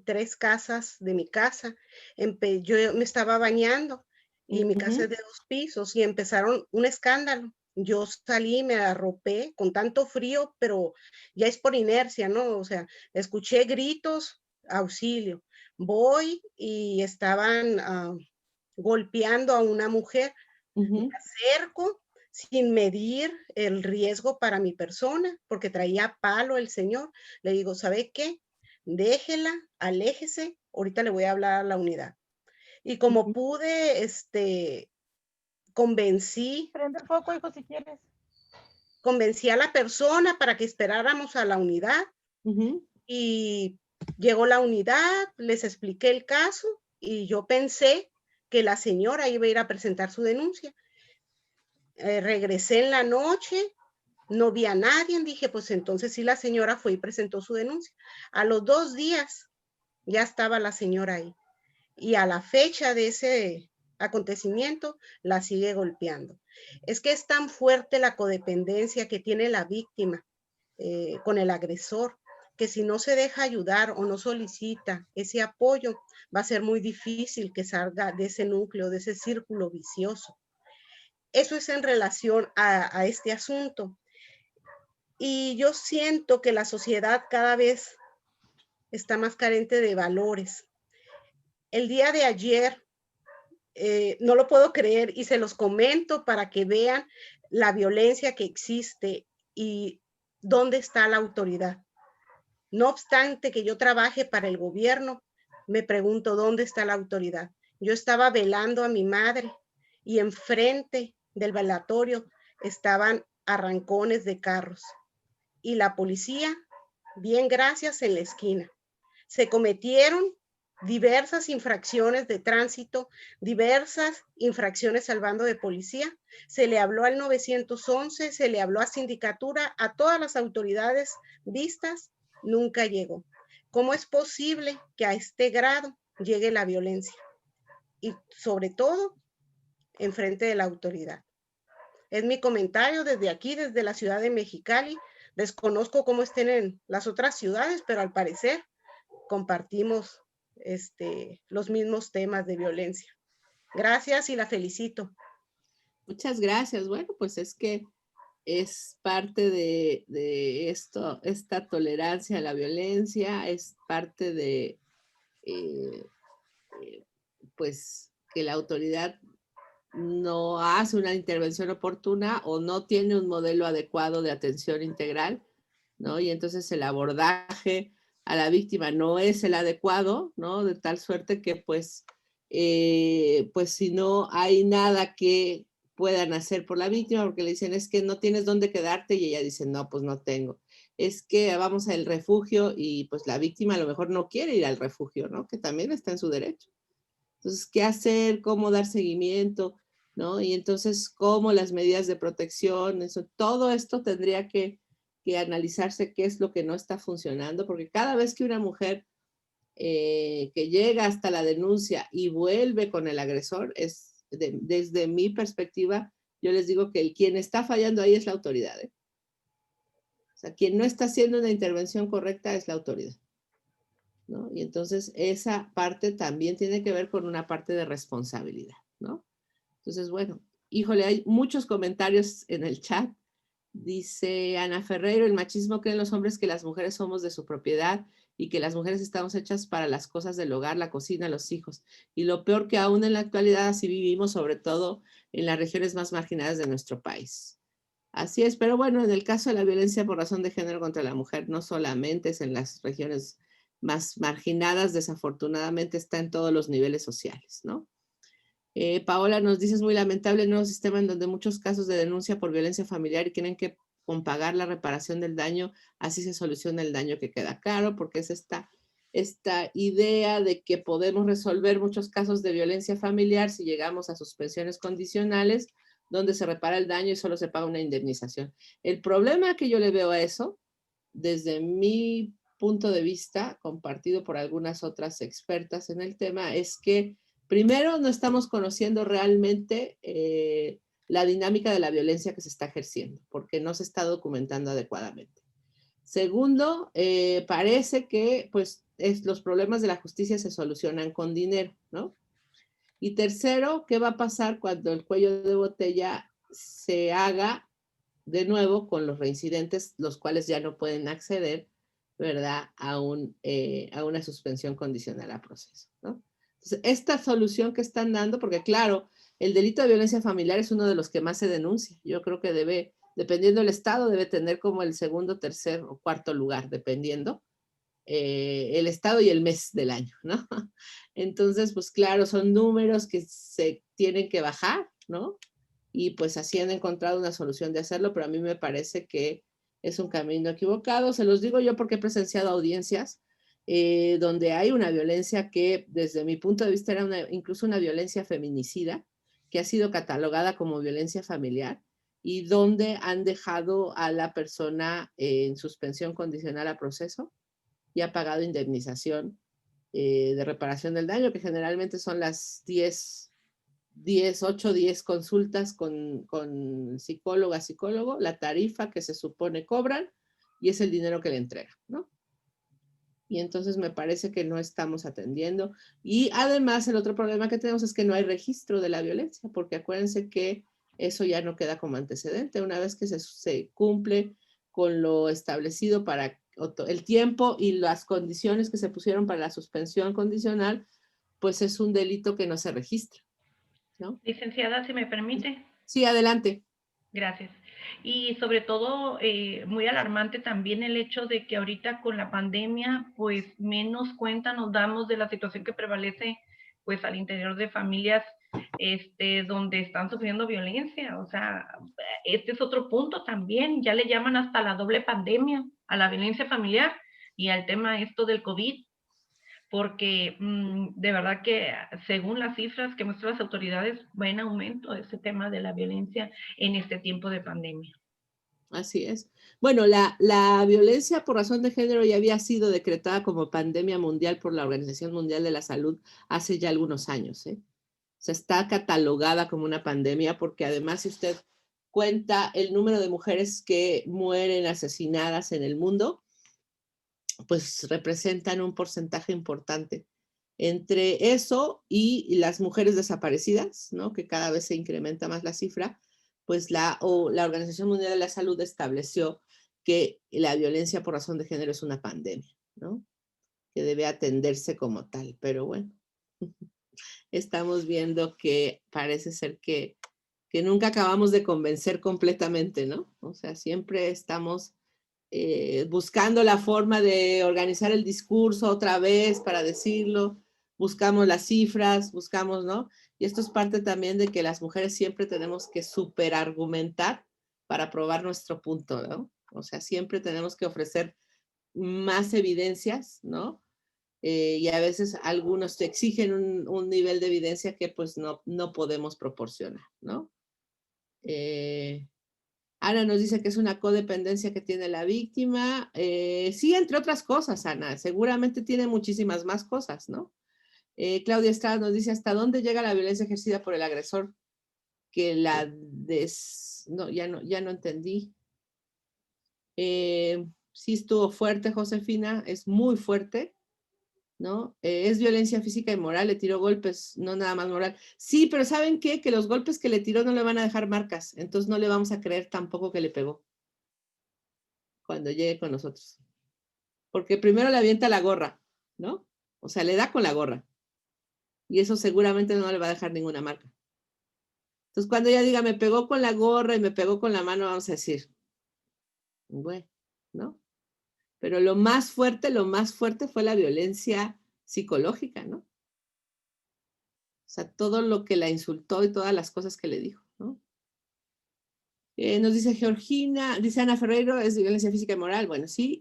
3 casas de mi casa, yo me estaba bañando y mi casa es de 2 pisos y empezaron un escándalo. Yo salí, me arropé con tanto frío, pero ya es por inercia, ¿no? O sea, escuché gritos, auxilio. Voy y estaban golpeando a una mujer. Me acerco sin medir el riesgo para mi persona, porque traía palo el señor. Le digo, ¿sabe qué? Déjela, aléjese, ahorita le voy a hablar a la unidad. Y como pude, convencí. Prende el foco, hijo, si quieres. Convencí a la persona para que esperáramos a la unidad. Y llegó la unidad, les expliqué el caso y yo pensé que la señora iba a ir a presentar su denuncia. Regresé en la noche, no vi a nadie, dije, pues entonces sí la señora fue y presentó su denuncia. A los 2 días ya estaba la señora ahí y a la fecha de ese acontecimiento la sigue golpeando. Es que es tan fuerte la codependencia que tiene la víctima con el agresor, que si no se deja ayudar o no solicita ese apoyo, va a ser muy difícil que salga de ese núcleo, de ese círculo vicioso. Eso es en relación a este asunto. Y yo siento que la sociedad cada vez está más carente de valores. El día de ayer, no lo puedo creer y se los comento para que vean la violencia que existe y dónde está la autoridad. No obstante que yo trabaje para el gobierno, me pregunto dónde está la autoridad. Yo estaba velando a mi madre y enfrente del velatorio estaban arrancones de carros y la policía, bien gracias, en la esquina. Se cometieron diversas infracciones de tránsito, diversas infracciones al bando de policía. Se le habló al 911, se le habló a sindicatura, a todas las autoridades vistas, nunca llegó. ¿Cómo es posible que a este grado llegue la violencia? Y sobre todo, enfrente de la autoridad. Es mi comentario desde aquí, desde la ciudad de Mexicali. Desconozco cómo estén en las otras ciudades, pero al parecer compartimos los mismos temas de violencia. Gracias y la felicito. Muchas gracias. Bueno, pues es que es parte de esto, esta tolerancia a la violencia, es parte de pues que la autoridad no hace una intervención oportuna o no tiene un modelo adecuado de atención integral, ¿no? Y entonces el abordaje a la víctima no es el adecuado, ¿no? De tal suerte que pues si no hay nada que puedan hacer por la víctima, porque le dicen, es que no tienes dónde quedarte, y ella dice, no, pues no tengo. Es que vamos al refugio y pues la víctima a lo mejor no quiere ir al refugio, ¿no? Que también está en su derecho. Entonces, ¿qué hacer? ¿Cómo dar seguimiento? ¿No? Y entonces, ¿cómo las medidas de protección? Eso, todo esto tendría que analizarse qué es lo que no está funcionando, porque cada vez que una mujer que llega hasta la denuncia y vuelve con el agresor, desde mi perspectiva, yo les digo que quien está fallando ahí es la autoridad, ¿eh? O sea, quien no está haciendo una intervención correcta es la autoridad, ¿no? Y entonces esa parte también tiene que ver con una parte de responsabilidad, ¿no? Entonces, bueno, híjole, hay muchos comentarios en el chat. Dice Ana Ferreiro, el machismo cree en los hombres que las mujeres somos de su propiedad y que las mujeres estamos hechas para las cosas del hogar, la cocina, los hijos. Y lo peor que aún en la actualidad así vivimos, sobre todo en las regiones más marginadas de nuestro país. Así es, pero bueno, en el caso de la violencia por razón de género contra la mujer, no solamente es en las regiones más marginadas, desafortunadamente está en todos los niveles sociales, ¿no? Paola nos dice, es muy lamentable el nuevo sistema en donde muchos casos de denuncia por violencia familiar y tienen que pagar la reparación del daño, así se soluciona el daño que queda claro, porque es esta idea de que podemos resolver muchos casos de violencia familiar si llegamos a suspensiones condicionales, donde se repara el daño y solo se paga una indemnización. El problema que yo le veo a eso, desde mi punto de vista, compartido por algunas otras expertas en el tema, es que primero, no estamos conociendo realmente la dinámica de la violencia que se está ejerciendo, porque no se está documentando adecuadamente. Segundo, parece que pues, los problemas de la justicia se solucionan con dinero, ¿no? Y tercero, ¿qué va a pasar cuando el cuello de botella se haga de nuevo con los reincidentes, los cuales ya no pueden acceder, ¿verdad?, a una suspensión condicional a proceso, ¿no? Entonces, esta solución que están dando, porque claro, el delito de violencia familiar es uno de los que más se denuncia. Yo creo que debe, dependiendo del estado, debe tener como el segundo, tercer o cuarto lugar, dependiendo el estado y el mes del año, ¿no? Entonces, pues claro, son números que se tienen que bajar, ¿no? Y pues así han encontrado una solución de hacerlo, pero a mí me parece que es un camino equivocado. Se los digo yo porque he presenciado audiencias donde hay una violencia que desde mi punto de vista era incluso una violencia feminicida, que ha sido catalogada como violencia familiar y donde han dejado a la persona en suspensión condicional a proceso y ha pagado indemnización de reparación del daño, que generalmente son las 8 o 10 consultas con psicólogo, la tarifa que se supone cobran y es el dinero que le entregan, ¿no? Y entonces me parece que no estamos atendiendo. Y además el otro problema que tenemos es que no hay registro de la violencia, porque acuérdense que eso ya no queda como antecedente. Una vez que se cumple con lo establecido para el tiempo y las condiciones que se pusieron para la suspensión condicional, pues es un delito que no se registra, ¿no? Licenciada, si me permite. Sí, adelante. Gracias. Y sobre todo, muy alarmante también el hecho de que ahorita con la pandemia, pues menos cuenta nos damos de la situación que prevalece pues al interior de familias donde están sufriendo violencia. O sea, este es otro punto también, ya le llaman hasta la doble pandemia, a la violencia familiar y al tema esto del COVID, porque de verdad que según las cifras que muestran las autoridades, va en aumento ese tema de la violencia en este tiempo de pandemia. Así es. Bueno, la violencia por razón de género ya había sido decretada como pandemia mundial por la Organización Mundial de la Salud hace ya algunos años, ¿eh? O sea, está catalogada como una pandemia porque además si usted cuenta el número de mujeres que mueren asesinadas en el mundo, pues representan un porcentaje importante. Entre eso y las mujeres desaparecidas, ¿no? Que cada vez se incrementa más la cifra, pues la Organización Mundial de la Salud estableció que la violencia por razón de género es una pandemia, ¿no? debe atenderse como tal, pero bueno, estamos viendo que parece ser que nunca acabamos de convencer completamente, ¿no? O sea, siempre estamos buscando la forma de organizar el discurso otra vez para decirlo, buscamos las cifras, buscamos, ¿no? Y esto es parte también de que las mujeres siempre tenemos que superargumentar para probar nuestro punto, ¿no? O sea, siempre tenemos que ofrecer más evidencias, ¿no? Y a veces algunos te exigen un nivel de evidencia que pues no podemos proporcionar, ¿no? Ana nos dice que es una codependencia que tiene la víctima. Sí, entre otras cosas, Ana, seguramente tiene muchísimas más cosas, ¿no? Claudia Estrada nos dice, ¿hasta dónde llega la violencia ejercida por el agresor? Que la No, ya no entendí. Sí estuvo fuerte, Josefina, es muy fuerte, ¿no? Es violencia física y moral, le tiró golpes, no nada más moral. Sí, pero ¿saben qué? Que los golpes que le tiró no le van a dejar marcas, entonces no le vamos a creer tampoco que le pegó cuando llegue con nosotros. Porque primero le avienta la gorra, ¿no? O sea, le da con la gorra. Y eso seguramente no le va a dejar ninguna marca. Entonces, cuando ella diga, me pegó con la gorra y me pegó con la mano, vamos a decir, bueno, ¿no? Pero lo más fuerte fue la violencia psicológica, ¿no? O sea, todo lo que la insultó y todas las cosas que le dijo, ¿no? Nos dice Georgina, dice Ana Ferreiro, es violencia física y moral. Bueno, sí,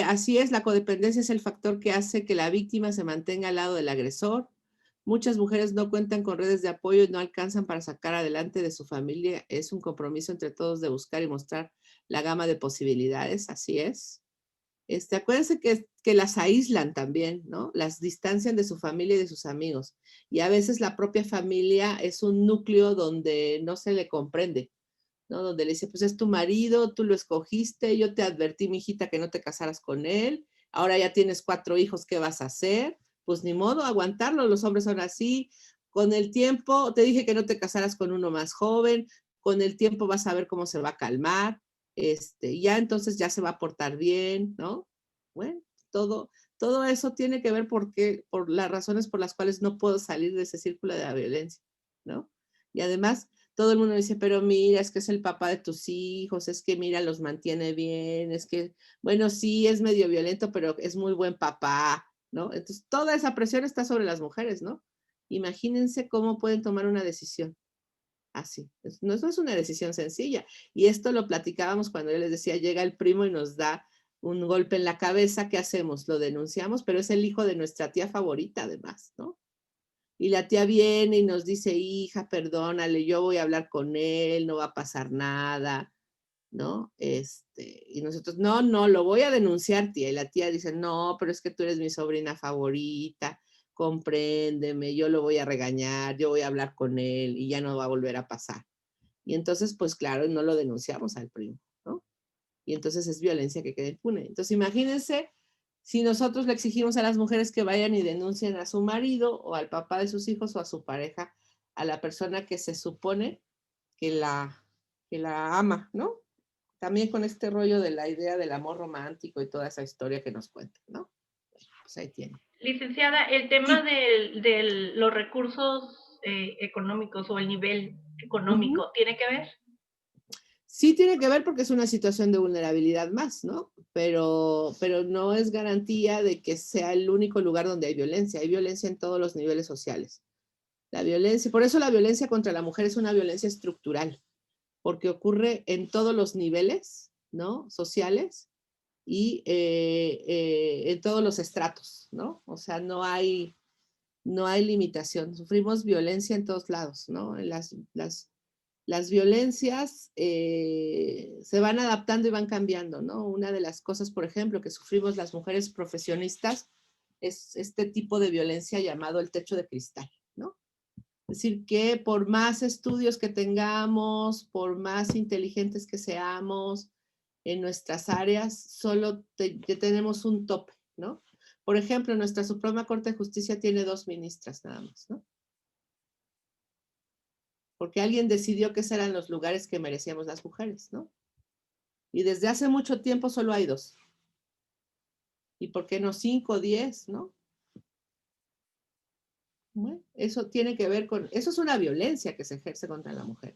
así es, la codependencia es el factor que hace que la víctima se mantenga al lado del agresor. Muchas mujeres no cuentan con redes de apoyo y no alcanzan para sacar adelante de su familia. Es un compromiso entre todos de buscar y mostrar la gama de posibilidades, así es. Acuérdense que las aíslan también, ¿no? Las distancian de su familia y de sus amigos. Y a veces la propia familia es un núcleo donde no se le comprende, ¿no? Donde le dice, pues es tu marido, tú lo escogiste, yo te advertí, mijita, que no te casaras con él, ahora ya tienes 4 hijos, ¿qué vas a hacer? Pues ni modo, aguantarlo, los hombres son así. Con el tiempo, te dije que no te casaras con uno más joven, con el tiempo vas a ver cómo se va a calmar, ya entonces ya se va a portar bien, ¿no? Bueno, todo eso tiene que ver por las razones por las cuales no puedo salir de ese círculo de la violencia, ¿no? Y además, todo el mundo dice, pero mira, es que es el papá de tus hijos, es que mira, los mantiene bien, es que, bueno, sí, es medio violento, pero es muy buen papá, ¿no? Entonces, toda esa presión está sobre las mujeres, ¿no? Imagínense cómo pueden tomar una decisión así. No es una decisión sencilla. Y esto lo platicábamos cuando yo les decía, llega el primo y nos da un golpe en la cabeza, ¿qué hacemos? Lo denunciamos, pero es el hijo de nuestra tía favorita además, ¿no? Y la tía viene y nos dice, hija, perdónale, yo voy a hablar con él, no va a pasar nada, ¿no? Y nosotros, no, lo voy a denunciar, tía. Y la tía dice, no, pero es que tú eres mi sobrina favorita, compréndeme, yo lo voy a regañar, yo voy a hablar con él y ya no va a volver a pasar. Y entonces, pues claro, no lo denunciamos al primo, ¿no? Y entonces es violencia que queda impune. Entonces, imagínense si nosotros le exigimos a las mujeres que vayan y denuncien a su marido o al papá de sus hijos o a su pareja, a la persona que se supone que la ama, ¿no? También con este rollo de la idea del amor romántico y toda esa historia que nos cuentan, ¿no? Pues ahí tiene. Licenciada, el tema de los recursos económicos o el nivel económico, ¿tiene que ver? Sí tiene que ver porque es una situación de vulnerabilidad más, ¿no? Pero no es garantía de que sea el único lugar donde hay violencia. Hay violencia en todos los niveles sociales. La violencia, por eso la violencia contra la mujer es una violencia estructural, porque ocurre en todos los niveles, ¿no? Sociales y en todos los estratos, ¿no? O sea, no hay limitación. Sufrimos violencia en todos lados, ¿no? Las violencias se van adaptando y van cambiando, ¿no? Una de las cosas, por ejemplo, que sufrimos las mujeres profesionistas es este tipo de violencia llamado el techo de cristal, ¿no? Es decir, que por más estudios que tengamos, por más inteligentes que seamos en nuestras áreas, solo tenemos un tope, ¿no? Por ejemplo, nuestra Suprema Corte de Justicia tiene 2 ministras nada más, ¿no? Porque alguien decidió que esos eran los lugares que merecíamos las mujeres, ¿no? Y desde hace mucho tiempo solo hay 2. ¿Y por qué no 5 o 10, no? Bueno, eso tiene que ver con, eso es una violencia que se ejerce contra la mujer.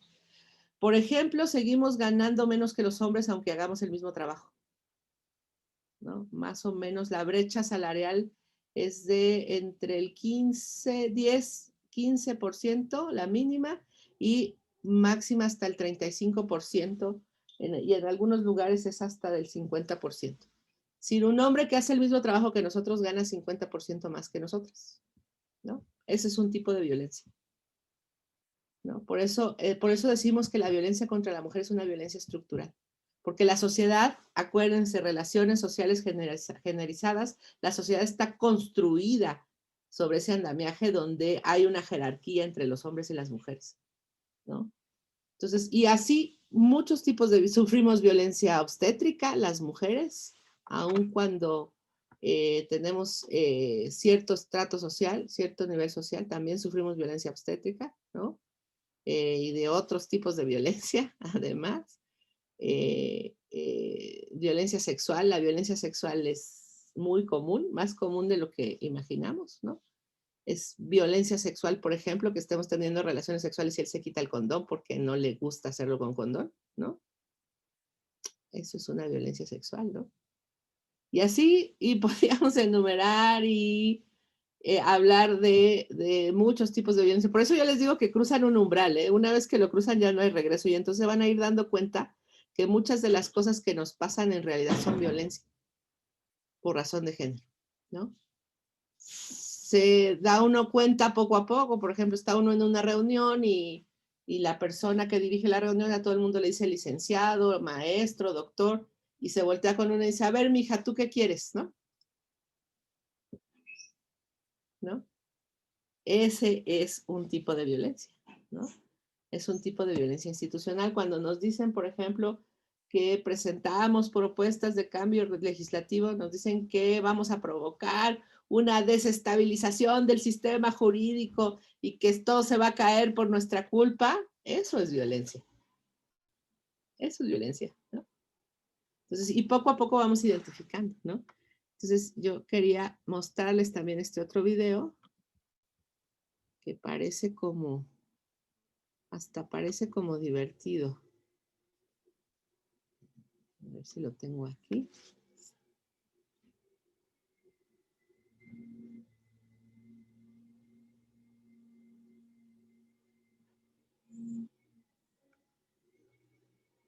Por ejemplo, seguimos ganando menos que los hombres aunque hagamos el mismo trabajo, ¿no? Más o menos la brecha salarial es de entre el 15%, la mínima, y máxima hasta el 35%, y en algunos lugares es hasta del 50%. Si un hombre que hace el mismo trabajo que nosotros gana 50% más que nosotros, ¿no? Ese es un tipo de violencia, ¿no? Por eso decimos que la violencia contra la mujer es una violencia estructural. Porque la sociedad, acuérdense, relaciones sociales generalizadas, la sociedad está construida sobre ese andamiaje donde hay una jerarquía entre los hombres y las mujeres, ¿no? Entonces, y así muchos tipos sufrimos violencia obstétrica, las mujeres, aun cuando tenemos cierto estrato social, cierto nivel social, también sufrimos violencia obstétrica, ¿no? Y de otros tipos de violencia, además. Violencia sexual, la violencia sexual es muy común, más común de lo que imaginamos, ¿no? Es violencia sexual, por ejemplo, que estemos teniendo relaciones sexuales y él se quita el condón porque no le gusta hacerlo con condón, ¿no? Eso es una violencia sexual, ¿no? Y así, y podríamos enumerar y hablar de muchos tipos de violencia. Por eso yo les digo que cruzan un umbral, ¿eh? Una vez que lo cruzan ya no hay regreso y entonces van a ir dando cuenta que muchas de las cosas que nos pasan en realidad son violencia por razón de género, ¿no? Se da uno cuenta poco a poco, por ejemplo, está uno en una reunión y la persona que dirige la reunión a todo el mundo le dice licenciado, maestro, doctor, y se voltea con uno y dice, a ver, mija, ¿tú qué quieres, no? ¿No? Ese es un tipo de violencia, ¿no? Es un tipo de violencia institucional. Cuando nos dicen, por ejemplo, que presentamos propuestas de cambio legislativo, nos dicen que vamos a provocar una desestabilización del sistema jurídico y que todo se va a caer por nuestra culpa, eso es violencia. Eso es violencia, ¿no? Entonces, y poco a poco vamos identificando, ¿no? Entonces, yo quería mostrarles también este otro video que parece como, hasta parece como divertido. A ver si lo tengo aquí.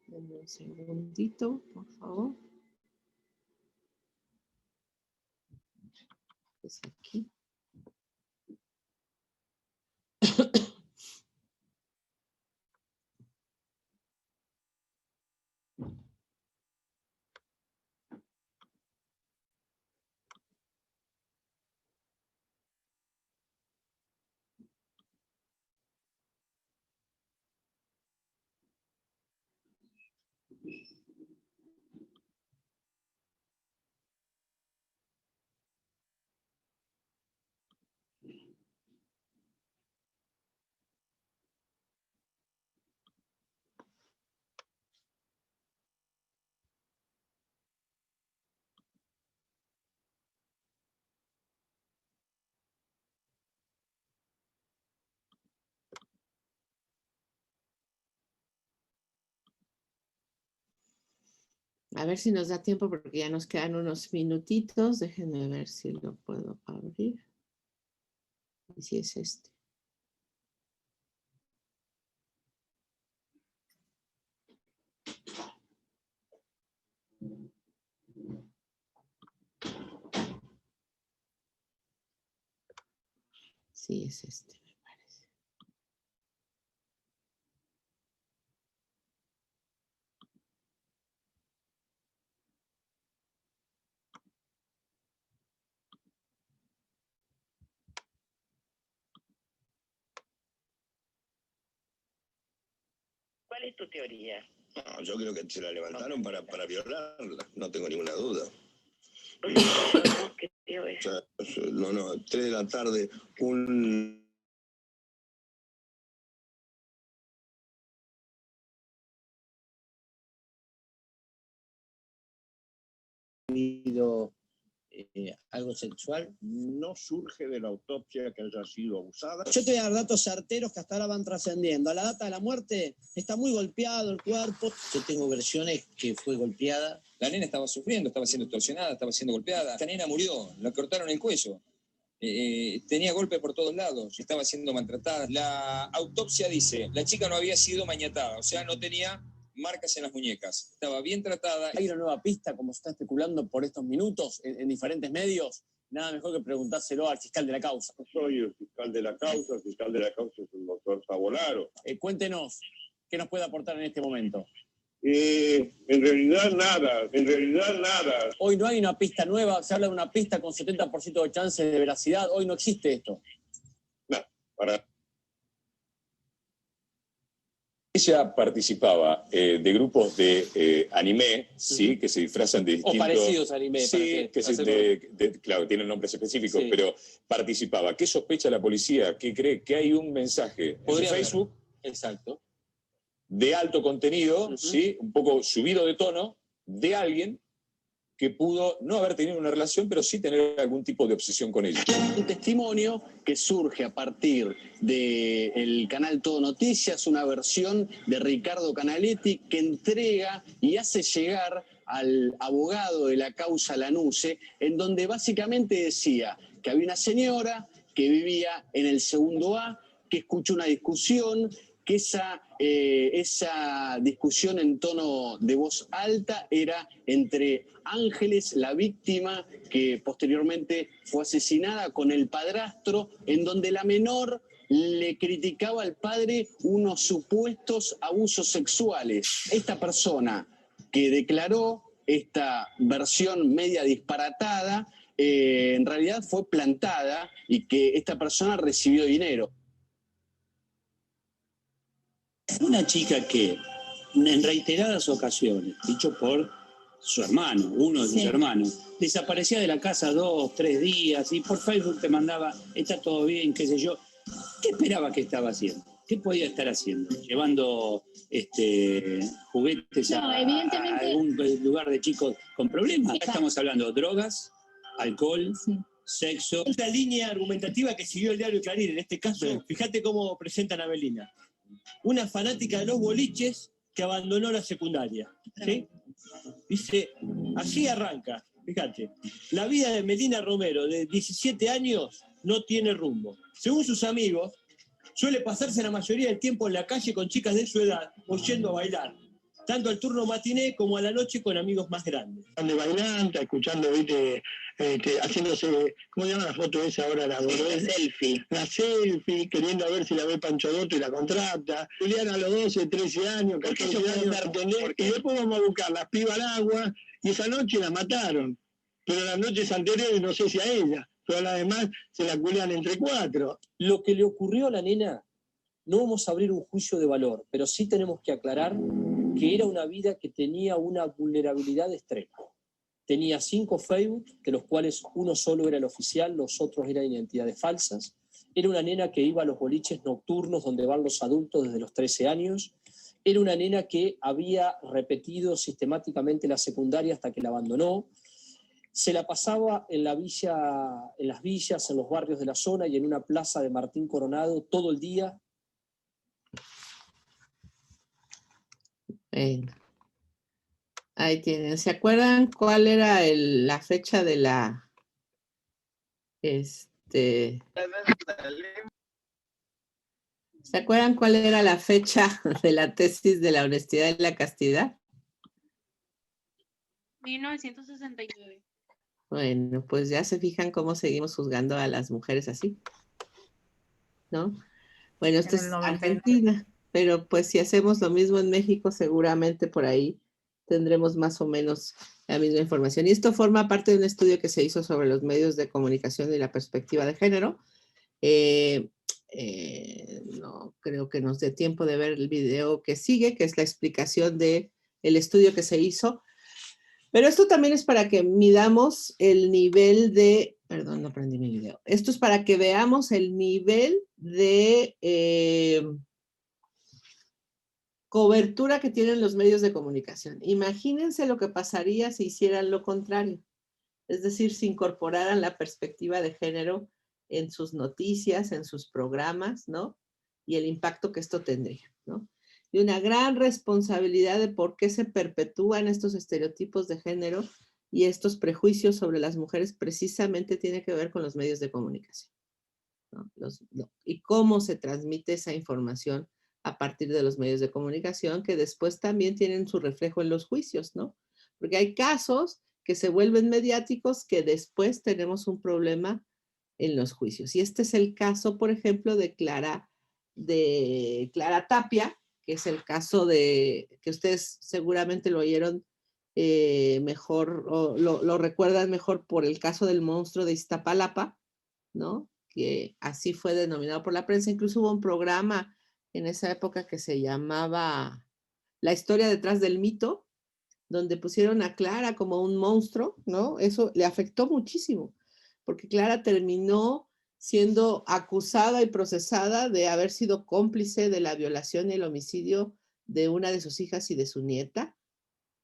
Denme un segundito, por favor. Es aquí. A ver si nos da tiempo porque ya nos quedan unos minutitos. Déjenme ver si lo puedo abrir. Y si es este. Sí, es este, me parece. ¿Cuál es tu teoría? No, yo creo que se la levantaron para violarla, no tengo ninguna duda. ¿Qué tío es? O sea, no, 3 de la tarde, un... algo sexual. No surge de la autopsia que haya sido abusada. Yo te voy a dar datos certeros que hasta ahora van trascendiendo. A la data de la muerte está muy golpeado el cuerpo. Yo tengo versiones que fue golpeada. La nena estaba sufriendo, estaba siendo extorsionada, estaba siendo golpeada. Esta nena murió, la cortaron el cuello. Tenía golpe por todos lados, estaba siendo maltratada. La autopsia dice, la chica no había sido maniatada, o sea, no tenía marcas en las muñecas. Estaba bien tratada. Hay una nueva pista, como se está especulando por estos minutos en diferentes medios. Nada mejor que preguntárselo al fiscal de la causa. No soy el fiscal de la causa, el fiscal de la causa es el doctor Sabolaro. Cuéntenos, ¿qué nos puede aportar en este momento? En realidad nada. Hoy no hay una pista nueva, se habla de una pista con 70% de chance de veracidad. Hoy no existe esto. No, para... Ella participaba de grupos de anime, ¿sí? Que se disfrazan de distintos... O parecidos a anime. Sí, claro, tienen nombres específicos, Sí. pero participaba. ¿Qué sospecha la policía? ¿Qué cree? Que hay un mensaje en su Facebook Exacto. de alto contenido, ¿sí? Un poco subido de tono, de alguien que pudo no haber tenido una relación, pero sí tener algún tipo de obsesión con ella. Un testimonio que surge a partir del canal Todo Noticias, una versión de Ricardo Canaletti que entrega y hace llegar al abogado de la causa Lanuse, en donde básicamente decía que había una señora que vivía en el segundo A, que escuchó una discusión, que esa discusión en tono de voz alta era entre Ángeles, la víctima, que posteriormente fue asesinada, con el padrastro, en donde la menor le criticaba al padre unos supuestos abusos sexuales. Esta persona que declaró esta versión media disparatada, en realidad fue plantada y que esta persona recibió dinero. Una chica que en reiteradas ocasiones, dicho por su hermano, uno de sus hermanos, desaparecía de la casa 2, 3 días y por Facebook te mandaba, está todo bien, qué sé yo. ¿Qué esperaba que estaba haciendo? ¿Qué podía estar haciendo? ¿Llevando juguetes a algún lugar de chicos con problemas? Acá estamos hablando de drogas, alcohol, sexo. La línea argumentativa que siguió el diario Clarín, en este caso, fíjate cómo presentan a Belina. Una fanática de los boliches que abandonó la secundaria. ¿Sí? Dice, así arranca, fíjate. La vida de Melina Romero, de 17 años, no tiene rumbo. Según sus amigos, suele pasarse la mayoría del tiempo en la calle con chicas de su edad o yendo a bailar, tanto al turno matiné como a la noche con amigos más grandes. De bailanta, escuchando, viste, haciéndose, ¿cómo se llama la foto esa ahora? La selfie. La selfie, queriendo a ver si la ve Pancho Dotto y la contrata. Julián a los 12, 13 años, 14 años, y después vamos a buscar las pibas al agua, y esa noche la mataron. Pero las noches anteriores no sé si a ella, pero a las demás se la culean entre 4. Lo que le ocurrió a la nena, no vamos a abrir un juicio de valor, pero sí tenemos que aclarar que era una vida que tenía una vulnerabilidad extrema. Tenía 5 Facebook, de los cuales uno solo era el oficial, los otros eran identidades falsas. Era una nena que iba a los boliches nocturnos donde van los adultos desde los 13 años. Era una nena que había repetido sistemáticamente la secundaria hasta que la abandonó. Se la pasaba en la villa, en las villas, en los barrios de la zona y en una plaza de Martín Coronado todo el día. Bueno, ahí tienen. ¿Se acuerdan cuál era la fecha de la ¿Se acuerdan cuál era la fecha de la tesis de la honestidad y la castidad? 1969. Bueno, pues ya se fijan cómo seguimos juzgando a las mujeres así, ¿no? Bueno, esto es Argentina, pero pues si hacemos lo mismo en México, seguramente por ahí tendremos más o menos la misma información. Y esto forma parte de un estudio que se hizo sobre los medios de comunicación y la perspectiva de género. No creo que nos dé tiempo de ver el video que sigue, que es la explicación del estudio que se hizo. Pero esto también es para que midamos el nivel de... Perdón, no prendí mi video. Esto es para que veamos el nivel de cobertura que tienen los medios de comunicación. Imagínense lo que pasaría si hicieran lo contrario. Es decir, se incorporaran la perspectiva de género en sus noticias, en sus programas, ¿no? Y el impacto que esto tendría, ¿no? Y una gran responsabilidad de por qué se perpetúan estos estereotipos de género y estos prejuicios sobre las mujeres precisamente tiene que ver con los medios de comunicación, ¿no? Y cómo se transmite esa información a partir de los medios de comunicación que después también tienen su reflejo en los juicios, ¿no? Porque hay casos que se vuelven mediáticos que después tenemos un problema en los juicios. Y este es el caso, por ejemplo, de Clara Tapia, que es el caso de, que ustedes seguramente lo oyeron mejor, o lo recuerdan mejor por el caso del monstruo de Iztapalapa, ¿no? Que así fue denominado por la prensa. Incluso hubo un programa en esa época que se llamaba La historia detrás del mito, donde pusieron a Clara como un monstruo, ¿no? Eso le afectó muchísimo, porque Clara terminó siendo acusada y procesada de haber sido cómplice de la violación y el homicidio de una de sus hijas y de su nieta.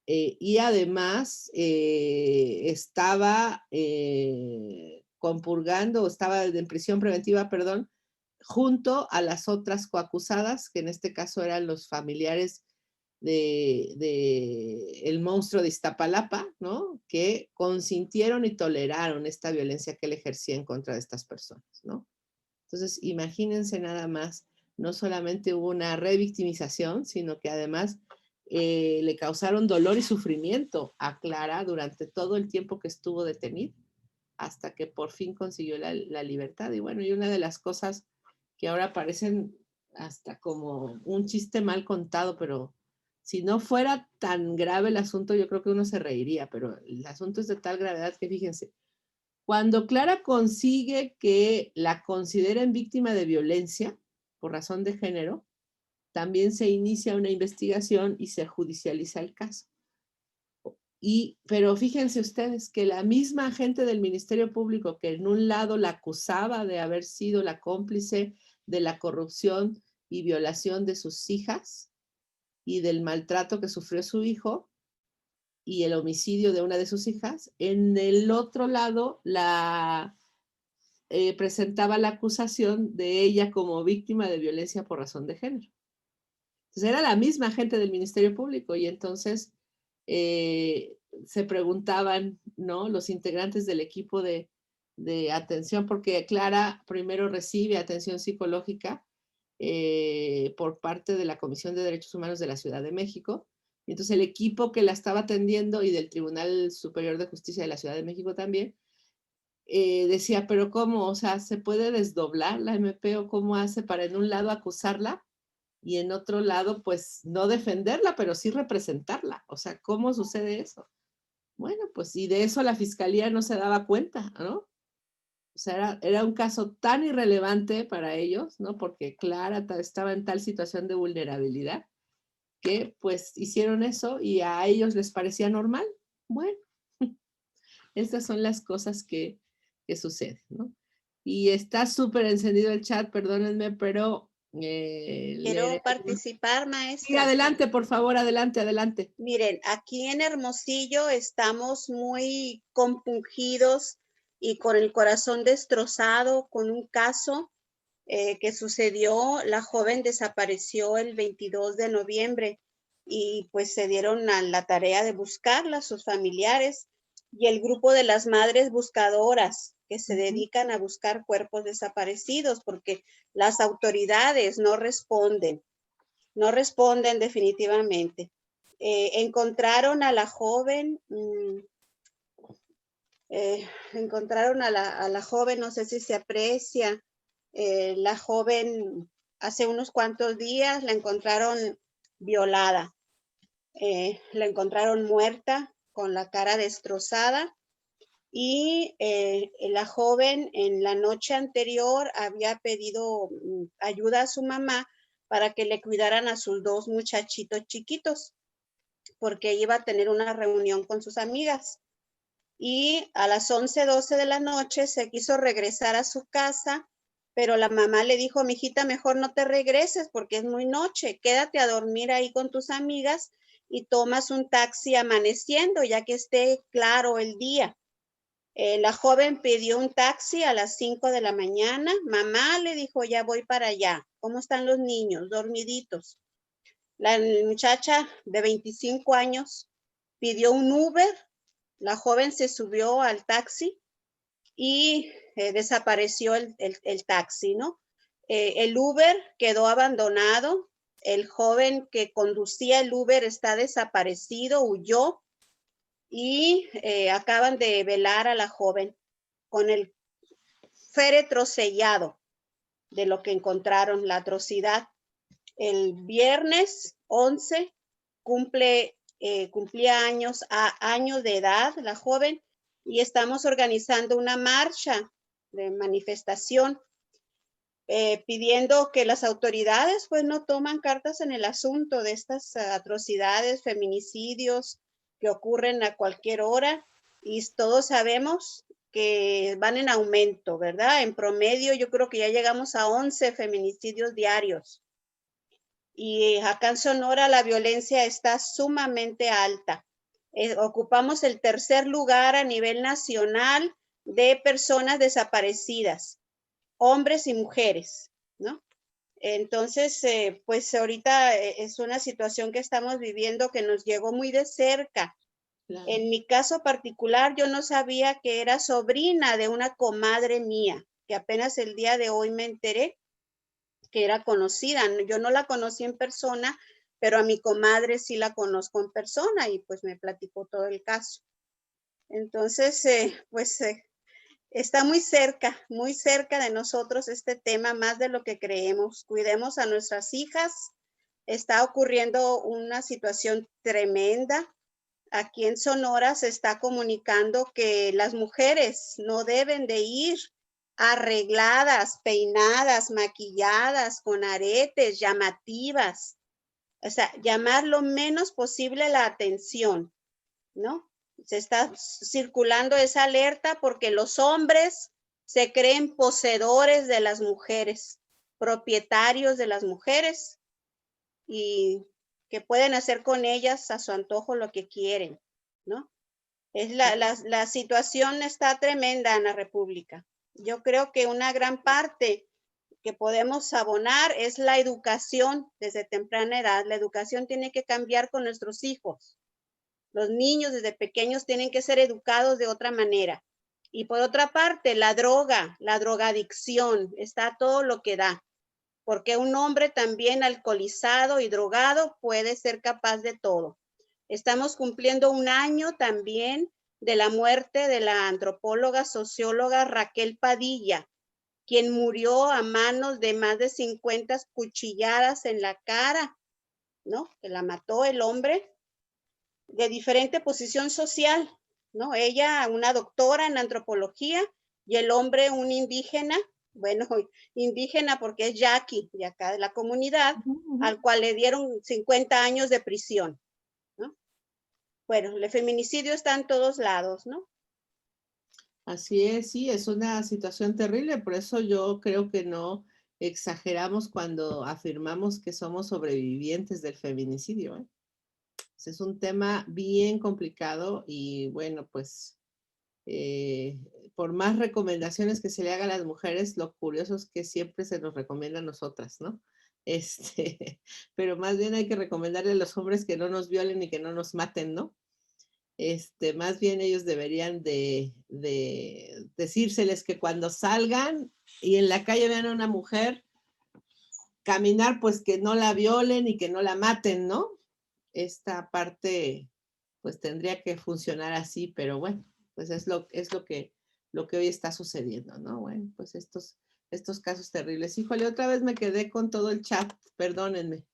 Y además estaba compurgando, o estaba en prisión preventiva, perdón, junto a las otras coacusadas, que en este caso eran los familiares de el monstruo de Iztapalapa, ¿no? Que consintieron y toleraron esta violencia que él ejercía en contra de estas personas, ¿no? Entonces, imagínense nada más, no solamente hubo una revictimización, sino que además le causaron dolor y sufrimiento a Clara durante todo el tiempo que estuvo detenida, hasta que por fin consiguió la libertad. Y bueno, y una de las cosas que ahora parecen hasta como un chiste mal contado, pero si no fuera tan grave el asunto, yo creo que uno se reiría, pero el asunto es de tal gravedad que fíjense, cuando Clara consigue que la consideren víctima de violencia por razón de género, también se inicia una investigación y se judicializa el caso. Pero fíjense ustedes que la misma agente del Ministerio Público que en un lado la acusaba de haber sido la cómplice de la corrupción y violación de sus hijas y del maltrato que sufrió su hijo y el homicidio de una de sus hijas, en el otro lado presentaba la acusación de ella como víctima de violencia por razón de género. Entonces era la misma agente del Ministerio Público y entonces se preguntaban, ¿no? Los integrantes del equipo de atención, porque Clara primero recibe atención psicológica por parte de la Comisión de Derechos Humanos de la Ciudad de México. Y entonces el equipo que la estaba atendiendo y del Tribunal Superior de Justicia de la Ciudad de México también, decía, pero ¿cómo? O sea, ¿se puede desdoblar la MP o cómo hace para en un lado acusarla y en otro lado, pues, no defenderla, pero sí representarla? O sea, ¿cómo sucede eso? Bueno, pues, y de eso la Fiscalía no se daba cuenta, ¿no? O sea, era un caso tan irrelevante para ellos, ¿no? Porque Clara estaba en tal situación de vulnerabilidad que, pues, hicieron eso y a ellos les parecía normal. Bueno, estas son las cosas que suceden, ¿no? Y está súper encendido el chat, perdónenme, pero... Quiero participar, maestra. Sí, adelante, por favor, adelante, adelante. Miren, aquí en Hermosillo estamos muy compungidos y con el corazón destrozado con un caso que sucedió. La joven desapareció el 22 de noviembre y pues se dieron a la tarea de buscarla, sus familiares y el grupo de las madres buscadoras que se dedican a buscar cuerpos desaparecidos porque las autoridades no responden definitivamente. Encontraron a la joven, no sé si se aprecia, la joven hace unos cuantos días la encontraron violada, la encontraron muerta con la cara destrozada y la joven en la noche anterior había pedido ayuda a su mamá para que le cuidaran a sus dos muchachitos chiquitos, porque iba a tener una reunión con sus amigas. Y a las 11:12 de la noche se quiso regresar a su casa, pero la mamá le dijo, mijita, mejor no te regreses porque es muy noche, quédate a dormir ahí con tus amigas y tomas un taxi amaneciendo, ya que esté claro el día. La joven pidió un taxi a las 5 de la mañana. Mamá le dijo, ya voy para allá. ¿Cómo están los niños? Dormiditos. La muchacha de 25 años pidió un Uber. La joven se subió al taxi y desapareció el taxi, ¿no? El Uber quedó abandonado. El joven que conducía el Uber está desaparecido, huyó. Y acaban de velar a la joven con el féretro sellado de lo que encontraron, la atrocidad. El viernes 11 cumplía años de edad la joven y estamos organizando una marcha de manifestación pidiendo que las autoridades pues no toman cartas en el asunto de estas atrocidades, feminicidios que ocurren a cualquier hora y todos sabemos que van en aumento, ¿verdad? En promedio yo creo que ya llegamos a 11 feminicidios diarios. Y acá en Sonora la violencia está sumamente alta. Ocupamos el tercer lugar a nivel nacional de personas desaparecidas, hombres y mujeres, ¿no? Entonces, pues ahorita es una situación que estamos viviendo que nos llegó muy de cerca. Claro. En mi caso particular, yo no sabía que era sobrina de una comadre mía, que apenas el día de hoy me enteré que era conocida. Yo no la conocí en persona, pero a mi comadre sí la conozco en persona y pues me platicó todo el caso. Entonces, está muy cerca de nosotros este tema, más de lo que creemos. Cuidemos a nuestras hijas. Está ocurriendo una situación tremenda. Aquí en Sonora se está comunicando que las mujeres no deben de ir arregladas, peinadas, maquilladas, con aretes, llamativas. O sea, llamar lo menos posible la atención, ¿no? Se está circulando esa alerta porque los hombres se creen poseedores de las mujeres, propietarios de las mujeres y que pueden hacer con ellas a su antojo lo que quieren, ¿no? La situación está tremenda en la República. Yo creo que una gran parte que podemos abonar es la educación desde temprana edad. La educación tiene que cambiar con nuestros hijos. Los niños desde pequeños tienen que ser educados de otra manera. Y por otra parte, la drogadicción, está todo lo que da. Porque un hombre también alcoholizado y drogado puede ser capaz de todo. Estamos cumpliendo un año también de la muerte de la antropóloga, socióloga Raquel Padilla, quien murió a manos de más de 50 cuchilladas en la cara, ¿no? Que la mató el hombre de diferente posición social, ¿no? Ella, una doctora en antropología, y el hombre, un indígena, bueno, indígena porque es yaqui de acá de la comunidad, al cual le dieron 50 años de prisión, ¿no? Bueno, el feminicidio está en todos lados, ¿no? Así es, sí, es una situación terrible, por eso yo creo que no exageramos cuando afirmamos que somos sobrevivientes del feminicidio, ¿eh? Es un tema bien complicado y bueno, pues por más recomendaciones que se le haga a las mujeres, lo curioso es que siempre se nos recomienda a nosotras, ¿no? Pero más bien hay que recomendarle a los hombres que no nos violen y que no nos maten, ¿no? Más bien ellos deberían de decírseles que cuando salgan y en la calle vean a una mujer caminar, pues que no la violen y que no la maten, ¿no? Esta parte pues tendría que funcionar así, pero bueno, pues es lo que hoy está sucediendo, ¿no? Bueno, pues estos casos terribles. Híjole, otra vez me quedé con todo el chat, perdónenme.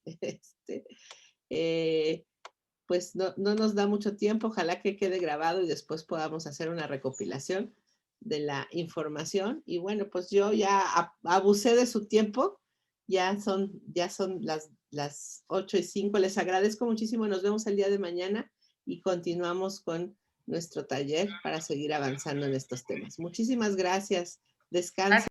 Pues no nos da mucho tiempo, ojalá que quede grabado y después podamos hacer una recopilación de la información. Y bueno, pues yo ya abusé de su tiempo, ya son las 8:05. Les agradezco muchísimo, nos vemos el día de mañana y continuamos con nuestro taller para seguir avanzando en estos temas. Muchísimas gracias, descansen.